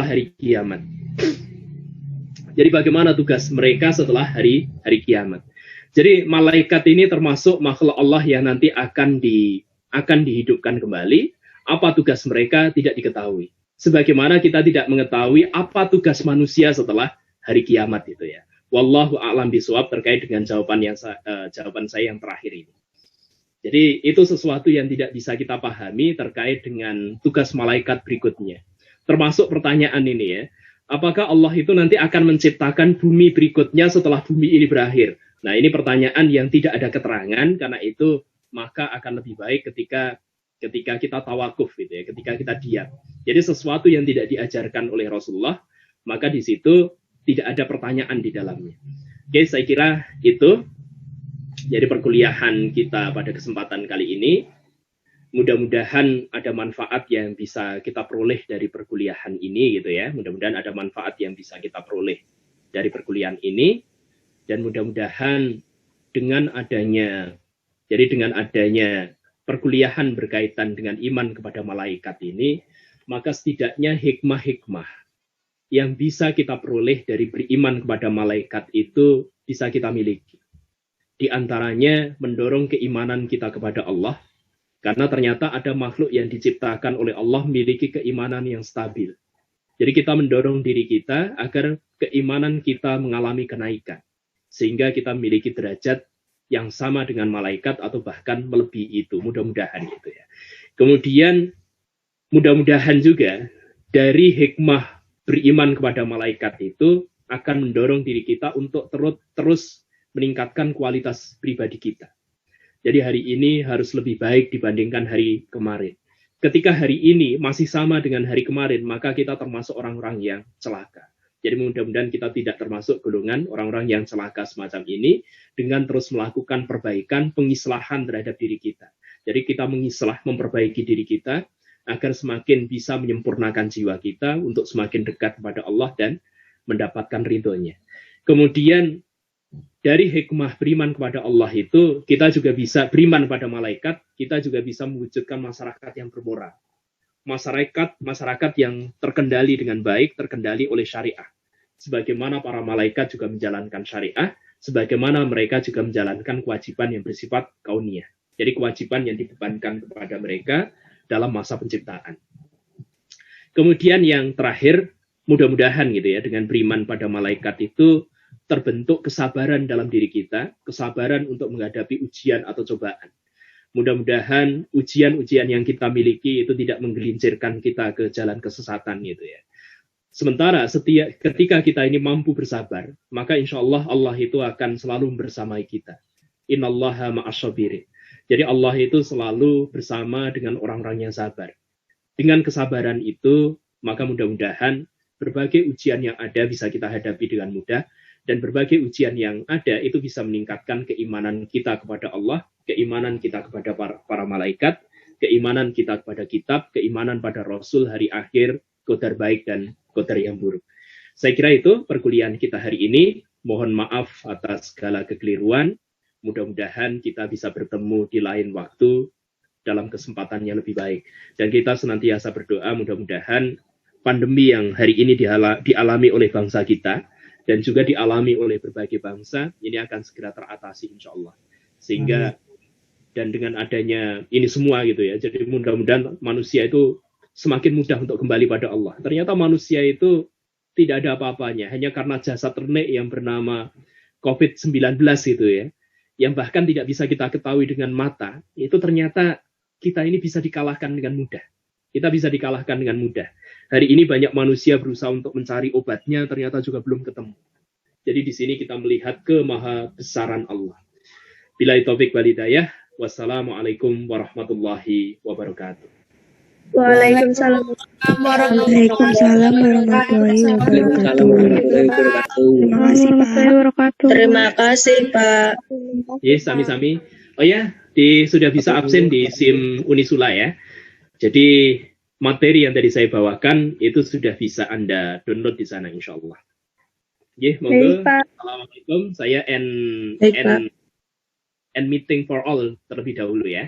hari kiamat. Jadi bagaimana tugas mereka setelah hari kiamat? Jadi malaikat ini termasuk makhluk Allah yang nanti akan dihidupkan kembali. Apa tugas mereka tidak diketahui. Sebagaimana kita tidak mengetahui apa tugas manusia setelah hari kiamat itu ya. Wallahu a'lam bishawab terkait dengan jawaban saya yang terakhir ini. Jadi itu sesuatu yang tidak bisa kita pahami terkait dengan tugas malaikat berikutnya. Termasuk pertanyaan ini ya. Apakah Allah itu nanti akan menciptakan bumi berikutnya setelah bumi ini berakhir? Nah ini pertanyaan yang tidak ada keterangan, karena itu maka akan lebih baik ketika kita tawakuf gitu ya, ketika kita diam. Jadi sesuatu yang tidak diajarkan oleh Rasulullah, maka di situ tidak ada pertanyaan di dalamnya. Oke, saya kira itu jadi perkuliahan kita pada kesempatan kali ini. Mudah-mudahan ada manfaat yang bisa kita peroleh dari perkuliahan ini gitu ya. Mudah-mudahan ada manfaat yang bisa kita peroleh dari perkuliahan ini, dan mudah-mudahan dengan adanya perkuliahan berkaitan dengan iman kepada malaikat ini, maka setidaknya hikmah-hikmah yang bisa kita peroleh dari beriman kepada malaikat itu bisa kita miliki. Di antaranya mendorong keimanan kita kepada Allah, karena ternyata ada makhluk yang diciptakan oleh Allah memiliki keimanan yang stabil. Jadi kita mendorong diri kita agar keimanan kita mengalami kenaikan, sehingga kita memiliki derajat yang sama dengan malaikat atau bahkan melebihi itu, mudah-mudahan gitu ya. Kemudian mudah-mudahan juga dari hikmah beriman kepada malaikat itu akan mendorong diri kita untuk terus meningkatkan kualitas pribadi kita. Jadi hari ini harus lebih baik dibandingkan hari kemarin. Ketika hari ini masih sama dengan hari kemarin, maka kita termasuk orang-orang yang celaka. Jadi mudah-mudahan kita tidak termasuk golongan orang-orang yang celaka semacam ini dengan terus melakukan perbaikan, pengislahan terhadap diri kita. Jadi kita mengislah, memperbaiki diri kita agar semakin bisa menyempurnakan jiwa kita untuk semakin dekat kepada Allah dan mendapatkan ridhonya. Kemudian dari hikmah beriman kepada Allah itu, kita juga bisa beriman pada malaikat, kita juga bisa mewujudkan masyarakat yang bermoral. Masyarakat yang terkendali dengan baik, terkendali oleh syariah. Sebagaimana para malaikat juga menjalankan syariah, sebagaimana mereka juga menjalankan kewajiban yang bersifat kauniyah. Jadi kewajiban yang dibebankan kepada mereka dalam masa penciptaan. Kemudian yang terakhir, mudah-mudahan gitu ya, dengan beriman pada malaikat itu terbentuk kesabaran dalam diri kita, kesabaran untuk menghadapi ujian atau cobaan. Mudah-mudahan ujian-ujian yang kita miliki itu tidak menggelincirkan kita ke jalan kesesatan gitu ya. Sementara ketika kita ini mampu bersabar, maka insya Allah Allah itu akan selalu bersamai kita. Innallaha ma'asyabirin. Jadi Allah itu selalu bersama dengan orang-orang yang sabar. Dengan kesabaran itu, maka mudah-mudahan berbagai ujian yang ada bisa kita hadapi dengan mudah, dan berbagai ujian yang ada itu bisa meningkatkan keimanan kita kepada Allah, keimanan kita kepada para malaikat, keimanan kita kepada kitab, keimanan pada Rasul, hari akhir, qadar baik dan qadar yang buruk. Saya kira itu perkuliahan kita hari ini. Mohon maaf atas segala kekeliruan. Mudah-mudahan kita bisa bertemu di lain waktu dalam kesempatan yang lebih baik. Dan kita senantiasa berdoa mudah-mudahan pandemi yang hari ini dialami oleh bangsa kita dan juga dialami oleh berbagai bangsa, ini akan segera teratasi insya Allah. Sehingga, dan dengan adanya ini semua gitu ya, jadi mudah-mudahan manusia itu semakin mudah untuk kembali pada Allah. Ternyata manusia itu tidak ada apa-apanya, hanya karena jasa ternik yang bernama COVID-19 itu ya, yang bahkan tidak bisa kita ketahui dengan mata, itu ternyata kita ini bisa dikalahkan dengan mudah. Kita bisa dikalahkan dengan mudah. Hari ini banyak manusia berusaha untuk mencari obatnya, ternyata juga belum ketemu. Jadi di sini kita melihat kemahabesaran Allah. Billahi taufik wal hidayah. Wassalamualaikum warahmatullahi wabarakatuh. Waalaikumsalam warahmatullahi wabarakatuh. Terima kasih Pak. Ya, sami-sami. Oh ya, sudah bisa absen di SIM Unisula ya. Jadi materi yang tadi saya bawakan itu sudah bisa Anda download di sana insya Allah. Ya, monggo. Assalamualaikum. Saya end meeting for all terlebih dahulu ya.